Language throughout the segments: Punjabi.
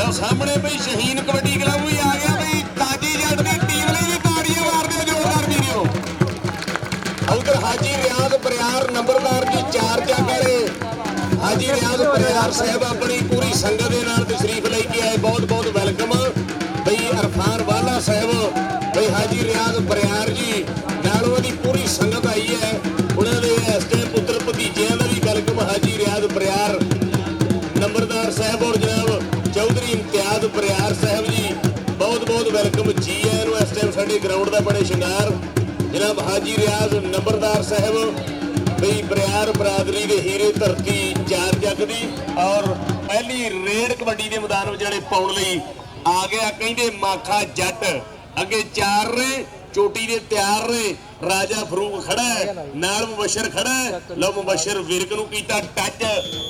लो सामने बई शहीन कबड्डी क्लब भी आ गया बई ताजी जट की टीम ने भी ताड़ियां मारते जोरदार वीडियो। उधर हाजी रियाज बरियार नंबरदार जी 4 जग वाले हाजी रियाज बरियार साहब अपनी पूरी संगत के नाल तशरीफ लेके आए, बहुत बहुत वेलकम बई। अरफान वाला साहब बई हाजी रियाज बरियार जी नालों की पूरी संगत आई है, उन्होंने इस टाइम पुत्र भतीजिया का भी वेलकम। हाजी रियाज बरियार नंबरदार साहब और जनाब चौधरी इम्तियाज बरियार साहब जी बहुत बहुत वेलकम जी है। इस टाइम साडे ग्राउंड का बड़े शिंगार जनाब हाजी रियाज नंबरदार साहब बई बरियार बरादरी के हीरे धरती 4 जग दी और पहली रेड कबड्डी के मैदान में ਜਿਹੜੇ ਪਾਉਣ ਲਈ आ गया। ਕਹਿੰਦੇ माखा जट अगे 4 ने चोटी ਦੇ ਤਿਆਰ ਨੇ। राजा फरूक खड़ा है नाल मुबशर खड़ा है। लो मुबशर विरक नूं कीता टच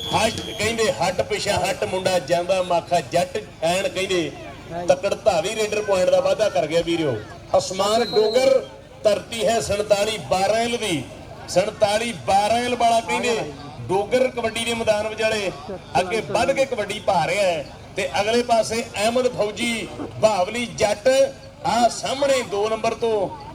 हट कहंदे हट पिछा हट मुंडा जांदा माखा जट ऐन कहंदे तकड़ धावी रेडर पॉइंट का वाधा कर गया वीरो। आसमान डोगर धरती है 47-12 दी 47-12 वाला कहंदे डोगर कबड्डी के मैदान में जड़े अगे बढ़ के कबड्डी पा रहा है ते अगले पासे अहमद फौजी भावली जट आ सामने 2 नंबर तो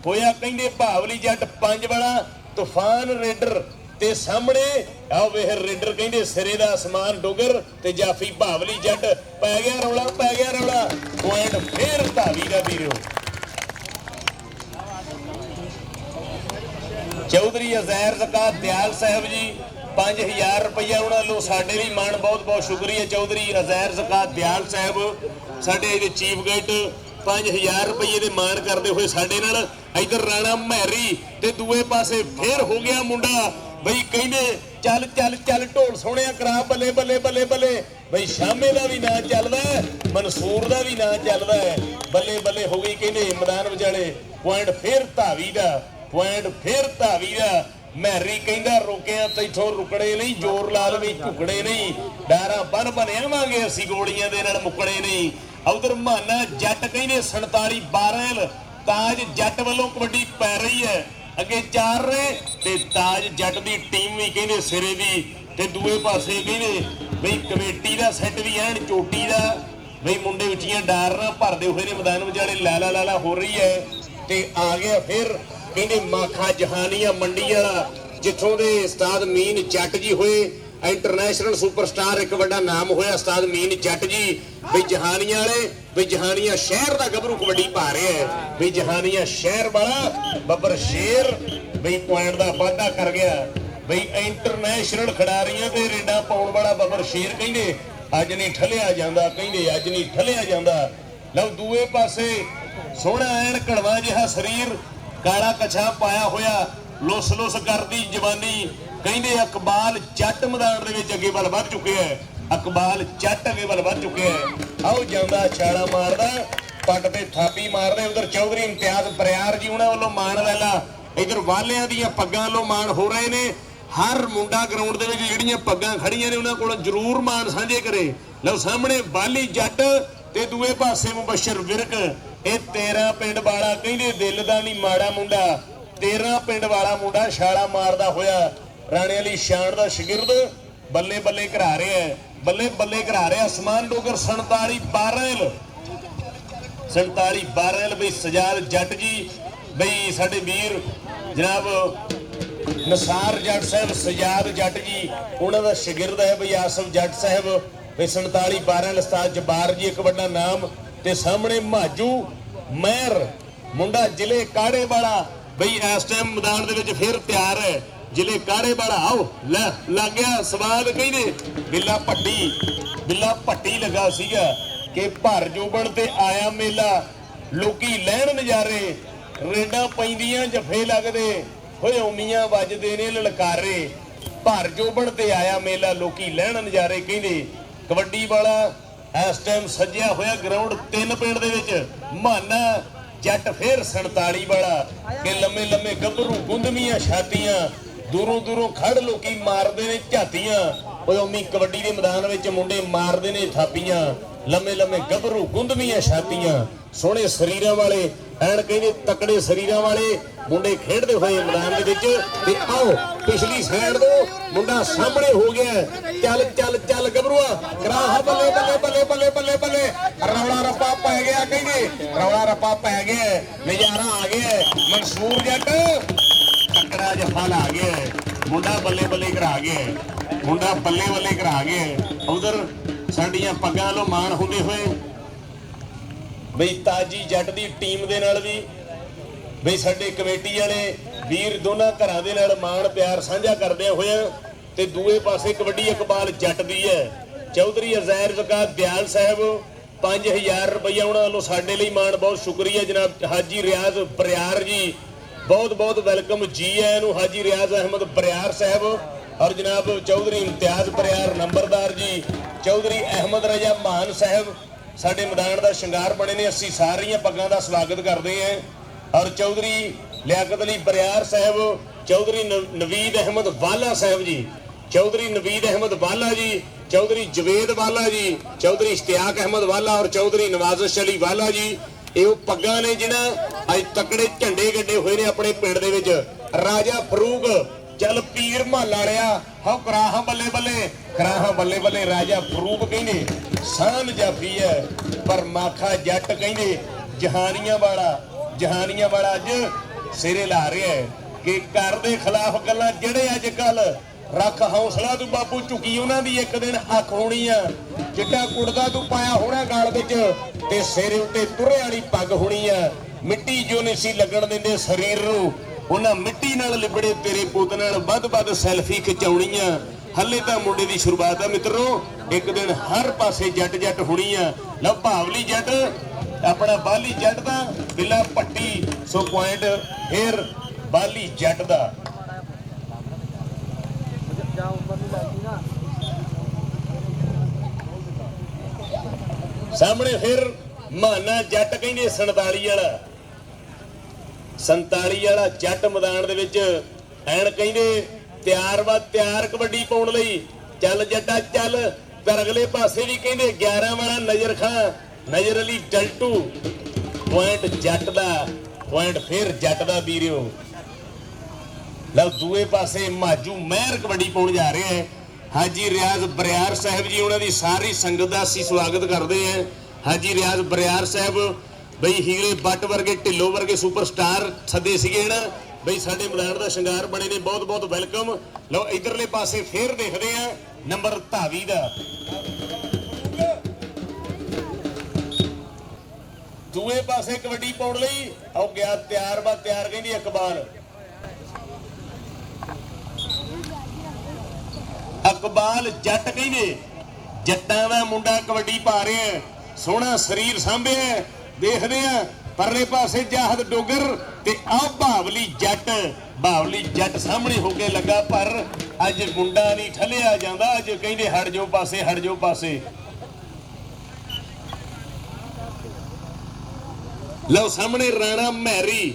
होया कहंदे भावली जट 5 वाला तूफान रेडर ते सामने आओ वेह रेडर कहंदे सिरे दा आसमान डोगर ते जाफी भावली जट पै गया रौला पॉइंट फिर धावी दा वीरो। चौधरी अजैर ज़कात दयाल साहब जी 5000 रुपया उन्होंने लो साडे भी मान बहुत बहुत शुक्रिया। चौधरी अजैर ज़कात दयाल साहब साडे चीफ गेट 5000 रुपये के मान करते हुए साडे नाल। इधर राणा महरी ते दूए पासे फिर हो गया मुंडा बई कहने चल चल चल ढोल सोहणिया करा बल्ले बल्ले बल्ले बल्ले बई शामे का भी ना चलदा है मंसूर का भी ना चलदा है बल्ले बल्ले हो गई कहने मैदान विचाले पॉइंट फिर धावी का पॉइंट फिर धावी का। महरी कहंदा रोकिया तैथों रुकड़े नहीं जोर लाल भी झुकड़े नहीं डारा बन बनयावांगे असीं गोलियां दे नाल मुकड़े नहीं। उधर माना जट कहने 47-12 ताज जट वालों कबड्डी पै रही है अगे 4 ने ते ताज जट की टीम भी कहने सिरे की ते दूए पासे कहने बई कमेटी का सैट भी एन चोटी का बई मुंडे उचियां डारना भरदे हुए ने मैदान में जाले लाला लाला हो रही है ते आ गया फिर कहने माखा जहानिया मंडी वाला जिथों के उस्ताद मीन जट जी हुए इंटरनेशनल सुपरस्टार एक बड़ा नाम होया उस्ताद मीन जट जी बई जहानिया वाले बई जहानिया शहर का गभरू कबड्डी पा रहे हैं बई जहानिया शहर वाला बबर शेर बई पॉइंट का वाधा कर गया बई इंटरनेशनल खिडारियों ते रेडा पाउण वाला बबर शेर कहंदे अज नहीं ठलिया जांदा कहंदे अज नहीं ठलिया जांदा। लो दूए पासे सोहना ऐन कड़वा जिहा शरीर काला कछा पाया होया लुस लुस करदी जवानी कहंदे अकबाल जट मैदान दे विच अगे वल वध चुके है अकबाल जट अगे वल वध चुके है। आओ जांदा छाड़ा मारदा पट ते थापी मारदे उधर चौधरी इम्तियाज बरियार जी उन्हां वल्लों मान वाला इधर वालियां दीयां पग्गां लो मान हो रहे ने। हर मुंडा ग्राउंड दे विच जिहड़ियां पग्गां खड़ियां ने उन्हां कोल जरूर मान साझे करे। लो सामने वाली जट ते दूए पासे मुबशर विरक ये 13 पिंड वाला कहंदे दिल दा नहीं माड़ा मुंडा 13 पिंड वाला मुंडा छाड़ा मारदा होया राणे वाली शान का शगिर्द बल्ले बल्ले करा रहा है बल्ले बल्ले करा रहा। आसमान डोगर 47-12 बई सजाद जट जी बई साडे वीर जनाब नसार जट साहब सजाद जट जी उन्होंने शगिर्द है बई आसफ जट साहब बई 47-12 उस्ताद जबार जी एक बड़ा नाम ते सामने माजू महर मुंडा जिले काड़े वाला बई इस टाइम मैदान दे विच फिर तैयार है जिले काड़े वाला। आओ लग गया सवाल कहने बिल्ला भट्टी लगा सीगा कि भर जोबन ते आया मेला लोकी लैन नजारे रेडा पैंदियां जफे लगदे होए उमियां वजदे ने ललकारे भर जोबन ते आया मेला लोकी लैन नजारे कहंदे कबड्डी वाला इस टाइम सजिया होया ग्राउंड 3 पिंड दे विच माना जट फिर 47 वाला कि लम्मे लम्मे गभरू गुंदमियां छातियां दूरों दूरों खड़ लोकी मारदे ने झातियां उमी कबड्डी के मैदान में मुंडे मारदे ने थापियां लम्मे लम्मे गभरू गुंदमियां छातियां ਸੋਹਣੇ ਸਰੀਰਾਂ ਵਾਲੇ ਐਨ ਕਹਿੰਦੇ ਤਕੜੇ ਸਰੀਰਾਂ ਵਾਲੇ ਮੁੰਡੇ ਖੇਡਦੇ ਹੋਏ ਮੈਦਾਨ ਦੇ ਵਿੱਚ। ਤੇ ਆਓ ਪਿਛਲੀ ਸਾਈਡ ਤੋਂ ਮੁੰਡਾ ਸਾਹਮਣੇ ਹੋ ਗਿਆ। ਚੱਲ ਚੱਲ ਚੱਲ ਗੱਭਰੂਆ ਕਰਾਹ ਬੱਲੇ ਬੱਲੇ ਬੱਲੇ ਬੱਲੇ ਬੱਲੇ ਬੱਲੇ ਰੌਲਾ ਰੱਪਾ ਪੈ ਗਿਆ, ਕਹਿੰਦੇ ਰੌਲਾ ਰੱਪਾ ਪੈ ਗਿਆ, ਨਜ਼ਾਰਾ ਆ ਗਿਆ। ਮਨਸੂਰ ਜੱਟ ਤਕੜਾ ਜਫਾ ਲਾ ਗਿਆ, ਮੁੰਡਾ ਬੱਲੇ ਬੱਲੇ ਕਰਾ ਗਿਆ, ਮੁੰਡਾ ਬੱਲੇ ਬੱਲੇ ਕਰਾ ਗਿਆ। ਉਧਰ ਸਾਡੀਆਂ ਪੱਗਾਂ ਵੱਲੋਂ ਮਾਣ ਹੁੰਦੇ ਹੋਏ ਬਈ ਤਾਜੀ ਜੱਟ ਦੀ ਟੀਮ ਦੇ ਨਾਲ ਵੀ ਬਈ ਸਾਡੇ ਕਮੇਟੀ ਵਾਲੇ ਵੀਰ ਦੋਨਾਂ ਘਰਾਂ ਦੇ ਨਾਲ ਮਾਣ ਪਿਆਰ ਸਾਂਝਾ ਕਰਦੇ ਹੋਏ। ਤੇ ਦੂਏ ਪਾਸੇ ਕਬੱਡੀ ਇਕਬਾਲ ਜੱਟ ਦੀ ਹੈ। ਚੌਧਰੀ ਅਜ਼ੈਰ ਜ਼ਕਾ ਦਿਆਲ ਸਾਹਿਬ 5000 ਰੁਪਈਆ ਉਹਨਾਂ ਵੱਲੋਂ ਸਾਡੇ ਲਈ ਮਾਣ। ਬਹੁਤ ਸ਼ੁਕਰੀਆ ਜਨਾਬ ਹਾਜੀ ਰਿਆਜ਼ ਬਰਿਆਰ ਜੀ, ਬਹੁਤ ਬਹੁਤ ਵੈਲਕਮ ਜੀ ਆਇਆਂ ਨੂੰ ਹਾਜੀ ਰਿਆਜ਼ ਅਹਿਮਦ ਬਰਿਆਰ ਸਾਹਿਬ। ਔਰ ਜਨਾਬ ਚੌਧਰੀ ਇਮਤਿਆਜ਼ ਬਰਿਆਰ ਨੰਬਰਦਾਰ ਜੀ, ਚੌਧਰੀ ਅਹਿਮਦ ਰਜ਼ਾ ਮਾਨ ਸਾਹਿਬ ਸਾਡੇ ਮੈਦਾਨ ਦਾ ਸ਼ਿੰਗਾਰ ਬਣੇ ਨੇ। ਅਸੀਂ ਸਾਰੀਆਂ ਪੱਗਾਂ ਦਾ ਸਵਾਗਤ ਕਰਦੇ ਹਾਂ। ਔਰ ਚੌਧਰੀ ਲਿਆਕਤ ਅਲੀ ਬਰਿਆਰ ਸਾਹਿਬ, ਚੌਧਰੀ ਨਵੀਦ ਅਹਿਮਦ ਵਾਲਾ ਸਾਹਿਬ ਜੀ, ਚੌਧਰੀ ਨਵੀਦ ਅਹਿਮਦ ਵਾਲਾ ਜੀ, ਚੌਧਰੀ ਜਵੇਦ ਵਾਲਾ ਜੀ, ਚੌਧਰੀ ਇਸ਼ਤਿਆਕ ਅਹਿਮਦ ਵਾਲਾ ਔਰ ਚੌਧਰੀ ਨਵਾਜ਼ਸ਼ ਅਲੀ ਵਾਲਾ ਜੀ। ਇਹ ਉਹ ਪੱਗਾਂ ਨੇ ਜਿਹਨਾਂ ਅੱਜ ਤਕੜੇ ਝੰਡੇ ਗੱਡੇ ਹੋਏ ਨੇ ਆਪਣੇ ਪਿੰਡ ਦੇ ਵਿੱਚ। ਰਾਜਾ ਫਰੂਕ ਚੱਲ ਪੀਰ ਮਹੱਲਾ ਰਿਆ ਹਾਂ ਕਰਾਹਾਂ ਬੱਲੇ ਬੱਲੇ ਕਰਾਹਾਂ ਬੱਲੇ ਬੱਲੇ। ਰਾਜਾ ਫਰੂਕ ਕਹਿੰਦੇ ਸਾਨ ਜਾਫੀ ਹੈ ਪਰ ਮਾਖਾ ਜੱਟ ਕਹਿੰਦੇ ਜਹਾਨੀਆਂ ਵਾਲਾ ਅੱਜ ਸਿਰੇ ਲਾ ਰਿਹਾ ਹੈ ਕਿ ਘਰ ਦੇ ਖਿਲਾਫ ਗੱਲਾਂ ਜਿਹੜੇ ਅੱਜ ਕੱਲ ਰੱਖ ਹੌਸਲਾ ਤੂੰ ਬਾਪੂ ਝੁਕੀ ਉਹਨਾਂ ਦੀ ਇੱਕ ਦਿਨ ਅੱਖ ਹੋਣੀ ਆ। ਚਿੱਟਾ ਕੁੜਦਾ ਤੂੰ ਪਾਇਆ ਹੋਣਾ ਗਾਲ ਵਿੱਚ ਤੇ ਸਿਰ ਉੱਤੇ ਤੁਰੇ ਵਾਲੀ ਪੱਗ ਹੋਣੀ ਆ। ਮਿੱਟੀ ਜੋ ਨਹੀਂ ਸੀ ਲੱਗਣ ਦਿੰਦੇ ਸਰੀਰ ਨੂੰ, ਉਹਨਾਂ ਮਿੱਟੀ ਨਾਲ ਲਿਬੜੇ ਤੇਰੇ ਪੁੱਤ ਨਾਲ ਵੱਧ ਸੈਲਫੀ ਖਿਚਾਉਣੀਆਂ। ਹੱਲੇ ਤਾਂ ਮੁੰਡੇ ਦੀ ਸ਼ੁਰੂਆਤ ਆ ਮਿੱਤਰੋ, ਇੱਕ ਦਿਨ ਹਰ ਪਾਸੇ ਜੱਟ ਹੋਣੀ ਆ। ਲਓ ਭਾਵਲੀ ਜੱਟ ਆਪਣਾ ਬਾਲੀ ਜੱਟ ਦਾ ਬਿੱਲਾ ਪੱਟੀ, ਸੋ ਪੁਆਇੰਟ ਫੇਰ ਬਾਲੀ ਜੱਟ ਦਾ। ਸਾਹਮਣੇ ਫਿਰ ਮਾਨਾ ਜੱਟ ਕਹਿੰਦੇ 47 ਵਾਲਾ ਜੱਟ ਮੈਦਾਨ ਦੇ ਵਿੱਚ ਐਨ ਕਹਿੰਦੇ ਤਿਆਰ ਕਬੱਡੀ ਪਾਉਣ ਲਈ। ਚੱਲ ਜੱਟਾ ਚੱਲ। ਪਰ ਅਗਲੇ ਪਾਸੇ ਵੀ ਕਹਿੰਦੇ 11 ਵਾਲਾ ਨਜ਼ਰ ਖਾਂ, ਨਜ਼ਰ ਅਲੀ ਡਲਟੂ। ਪੁਆਇੰਟ ਜੱਟ ਦਾ, ਪੁਆਇੰਟ ਫਿਰ ਜੱਟ ਦਾ ਵੀਰਿਓ। ਲਓ ਦੂਏ ਪਾਸੇ ਮਾਜੂ ਮਹਿਰ ਕਬੱਡੀ ਪਾਉਣ ਜਾ ਰਹੇ ਹੈ ਹਾਜੀ ਰਿਆਜ਼ ਬਰਿਆਰ ਸਾਹਿਬ ਜੀ। ਉਹਨਾਂ ਦੀ ਸਾਰੀ ਸੰਗਤ ਦਾ ਅਸੀਂ ਸਵਾਗਤ ਕਰਦੇ ਹਾਂ। ਹਾਜੀ ਰਿਆਜ਼ ਬਰਿਆਰ ਸਾਹਿਬ ਬਈ ਹੀਰੇ ਬੱਟ ਵਰਗੇ ਢਿੱਲੋਂ ਵਰਗੇ ਸੁਪਰਸਟਾਰ ਸੱਦੇ ਸੀਗੇ ਨਾ ਬਈ, ਸਾਡੇ ਮੈਦਾਨ ਦਾ ਸ਼ਿੰਗਾਰ ਬਣੇ ਨੇ। ਬਹੁਤ ਬਹੁਤ ਵੈਲਕਮ। ਲਓ ਇਧਰਲੇ ਪਾਸੇ ਫੇਰ ਦੇਖਦੇ ਆ ਨੰਬਰ ਧਾਵੀ ਦਾ। ਦੂਏ ਪਾਸੇ ਕਬੱਡੀ ਪਾਉਣ ਲਈ ਆਓ ਗਿਆ ਤਿਆਰ ਕਹਿੰਦੀ ਇਕਬਾਲ ਜੱਟ ਕਹਿੰਦੇ ਜੱਟਾਂ ਦਾ ਮੁੰਡਾ ਕਬੱਡੀ ਪਾ ਰਿਹਾ, ਸੋਹਣਾ ਸਰੀਰ ਸਾਂਭਿਆ। ਦੇਖਦੇ ਆ ਪਰਲੇ ਪਾਸੇ ਜਾਹਦ ਡੋਗਰ ਤੇ ਆ ਬਾਵਲੀ ਜੱਟ ਸਾਹਮਣੇ ਹੋ ਕੇ ਲੱਗਾ। ਪਰ ਅੱਜ ਮੁੰਡਾ ਨਹੀਂ ਠੱਲਿਆ ਜਾਂਦਾ, ਅੱਜ ਕਹਿੰਦੇ ਹਟ ਜਾਓ ਪਾਸੇ। ਲਓ ਸਾਹਮਣੇ ਰਾਣਾ ਮਹਿਰੀ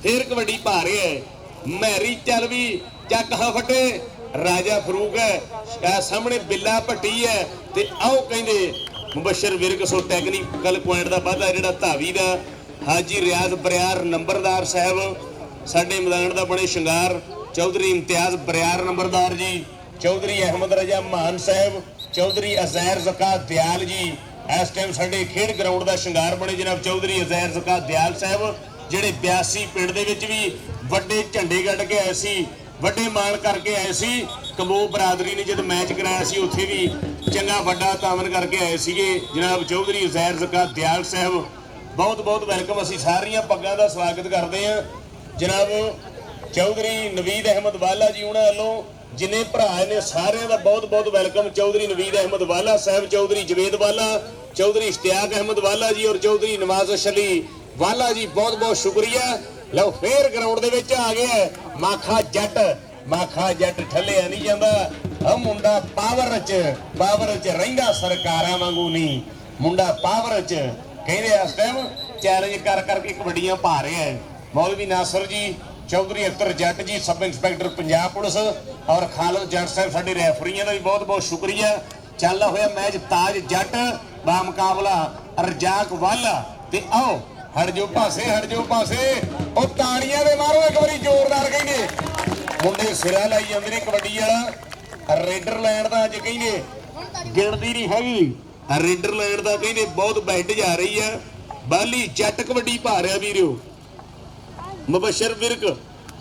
ਫੇਰ ਕਬੱਡੀ ਪਾ ਰਿਹਾ ਹੈ। ਮਹਿਰੀ ਚੱਲ ਵੀ ਚੱਕ ਫਟੇ। ਰਾਜਾ ਫਰੂਕ ਹੈ ਸਾਹਮਣੇ ਬਿੱਲਾ ਭੱਟੀ ਹੈ। ਤੇ ਆਓ ਕਹਿੰਦੇ ਮੁਬਸ਼ਰ ਵਿਰਕ ਸੋ ਟੈਕਨੀਕਲ ਪੁਆਇੰਟ ਦਾ ਵਾਧਾ ਜਿਹੜਾ ਧਾਵੀ ਦਾ। ਹਾਜੀ ਰਿਆਜ਼ ਬਰਿਆਰ ਨੰਬਰਦਾਰ ਸਾਹਿਬ ਸਾਡੇ ਮੈਦਾਨ ਦਾ ਬੜੇ ਸ਼ਿੰਗਾਰ। ਚੌਧਰੀ ਇਮਤਿਆਜ਼ ਬਰਿਆਰ ਨੰਬਰਦਾਰ ਜੀ, ਚੌਧਰੀ ਅਹਿਮਦ ਰਜ਼ਾ ਮਾਨ ਸਾਹਿਬ, ਚੌਧਰੀ ਅਜ਼ੈਰ ਜ਼ਕਾ ਦਿਆਲ ਜੀ ਇਸ ਟਾਈਮ ਸਾਡੇ ਖੇਡ ਗਰਾਊਂਡ ਦਾ ਸ਼ਿੰਗਾਰ ਬਣੇ। ਜਨਾਬ ਚੌਧਰੀ ਅਜ਼ੈਰ ਜ਼ਕਾ ਦਿਆਲ ਸਾਹਿਬ ਜਿਹੜੇ 82 ਪਿੰਡ ਦੇ ਵਿੱਚ ਵੀ ਵੱਡੇ ਝੰਡੇ ਗੱਡ ਕੇ ਆਏ ਸੀ, ਵੱਡੇ ਮਾਣ ਕਰਕੇ ਆਏ ਸੀ। ਕਮੋ ਬਰਾਦਰੀ ਨੇ ਜਦ ਮੈਚ ਕਰਾਇਆ ਸੀ ਉੱਥੇ ਵੀ ਚੰਗਾ ਵੱਡਾ ਤਾਮਨ ਕਰਕੇ ਆਏ ਸੀਗੇ। ਜਨਾਬ ਚੌਧਰੀ ਅਜ਼ੈਰ ਜ਼ਕਾ ਦਿਆਲ ਸਾਹਿਬ ਬਹੁਤ ਬਹੁਤ ਵੈਲਕਮ। ਅਸੀਂ ਸਾਰੀਆਂ ਪੱਗਾਂ ਦਾ ਸਵਾਗਤ ਕਰਦੇ ਹਾਂ। ਜਨਾਬ ਚੌਧਰੀ ਨਵੀਦ ਅਹਿਮਦ ਵਾਲਾ ਜੀ ਉਹਨਾਂ ਵੱਲੋਂ ਜਿੰਨੇ ਭਰਾ ਨੇ ਸਾਰਿਆਂ ਦਾ ਬਹੁਤ ਬਹੁਤ ਵੈਲਕਮ। ਚੌਧਰੀ ਨਵੀਦ ਅਹਿਮਦ ਵਾਲਾ ਸਾਹਿਬ, ਚੌਧਰੀ ਜਵੇਦ ਵਾਲਾ, ਚੌਧਰੀ ਇਸ਼ਤਿਆਕ ਅਹਿਮਦ ਵਾਲਾ ਜੀ ਔਰ ਚੌਧਰੀ ਨਵਾਜ਼ਸ਼ ਅਲੀ ਵਾਲਾ ਜੀ ਬਹੁਤ ਬਹੁਤ ਸ਼ੁਕਰੀਆ। ਲਓ ਫੇਰ ਗਰਾਊਂਡ ਦੇ ਵਿੱਚ ਆ ਗਿਆ ਮਾਖਾ ਜੱਟ ਠੱਲਿਆ ਨਹੀਂ ਜਾਂਦਾ। ਆ ਮੁੰਡਾ ਪਾਵਰ ਚ ਰਹਿੰਦਾ ਸਰਕਾਰਾਂ ਵਾਂਗੂ ਨਹੀਂ, ਮੁੰਡਾ ਪਾਵਰ ਚ ਕਹਿੰਦੇ ਇਸ ਟਾਈਮ ਚੈਲੰਜ ਕਰਕੇ ਕਬੱਡੀਆਂ ਪਾ ਰਿਹਾ ਹੈ। ਮੌਲਵੀ ਨਾਸਰ ਜੀ, ਚੌਧਰੀ ਅਖਤਰ ਜੱਟ ਜੀ ਸਬ ਇੰਸਪੈਕਟਰ ਪੰਜਾਬ ਪੁਲਿਸ ਔਰ ਖਾਲਦ ਜੱਟ ਸਾਹਿਬ ਸਾਡੇ ਰੈਫਰੀਆਂ ਦਾ ਵੀ ਬਹੁਤ ਬਹੁਤ ਸ਼ੁਕਰੀਆ। ਚੱਲਦਾ ਹੋਇਆ ਮੈਚ ਤਾਜ ਜੱਟ ਬਾ ਮੁਕਾਬਲਾ ਰਜਾਕ ਵਾਲਾ ਤੇ ਆਓ ਹਟ ਜਾਓ ਪਾਸੇ, ਹਟ ਜਾਓ ਪਾਸੇ। ਉਹ ਤਾੜੀਆਂ ਦੇ ਮਾਰੋ ਇੱਕ ਵਾਰੀ ਜ਼ੋਰਦਾਰ ਕਹਿੰਦੇ। ਮੁੰਡੇ ਸਿਰਾ ਲਾਈ ਜਾਂਦੇ ਨੇ ਕਬੱਡੀ ਵਾਲਾ। ਰੇਡਰ ਲੈਣ ਦਾ ਅੱਜ ਕਹਿੰਦੇ ਗਿਣਦੀ ਨਹੀਂ ਹੈਗੀ। ਰੇਡਰ ਲੈਣ ਦਾ ਕਹਿੰਦੇ ਬਹੁਤ ਬੈਠ ਜਾ ਰਹੀ ਆ। ਬਾਲੀ ਜੱਟ ਕਬੱਡੀ ਪਾ ਰਿਹਾ ਵੀਰੋ। ਮੁਬਸ਼ਰ ਵਿਰਕ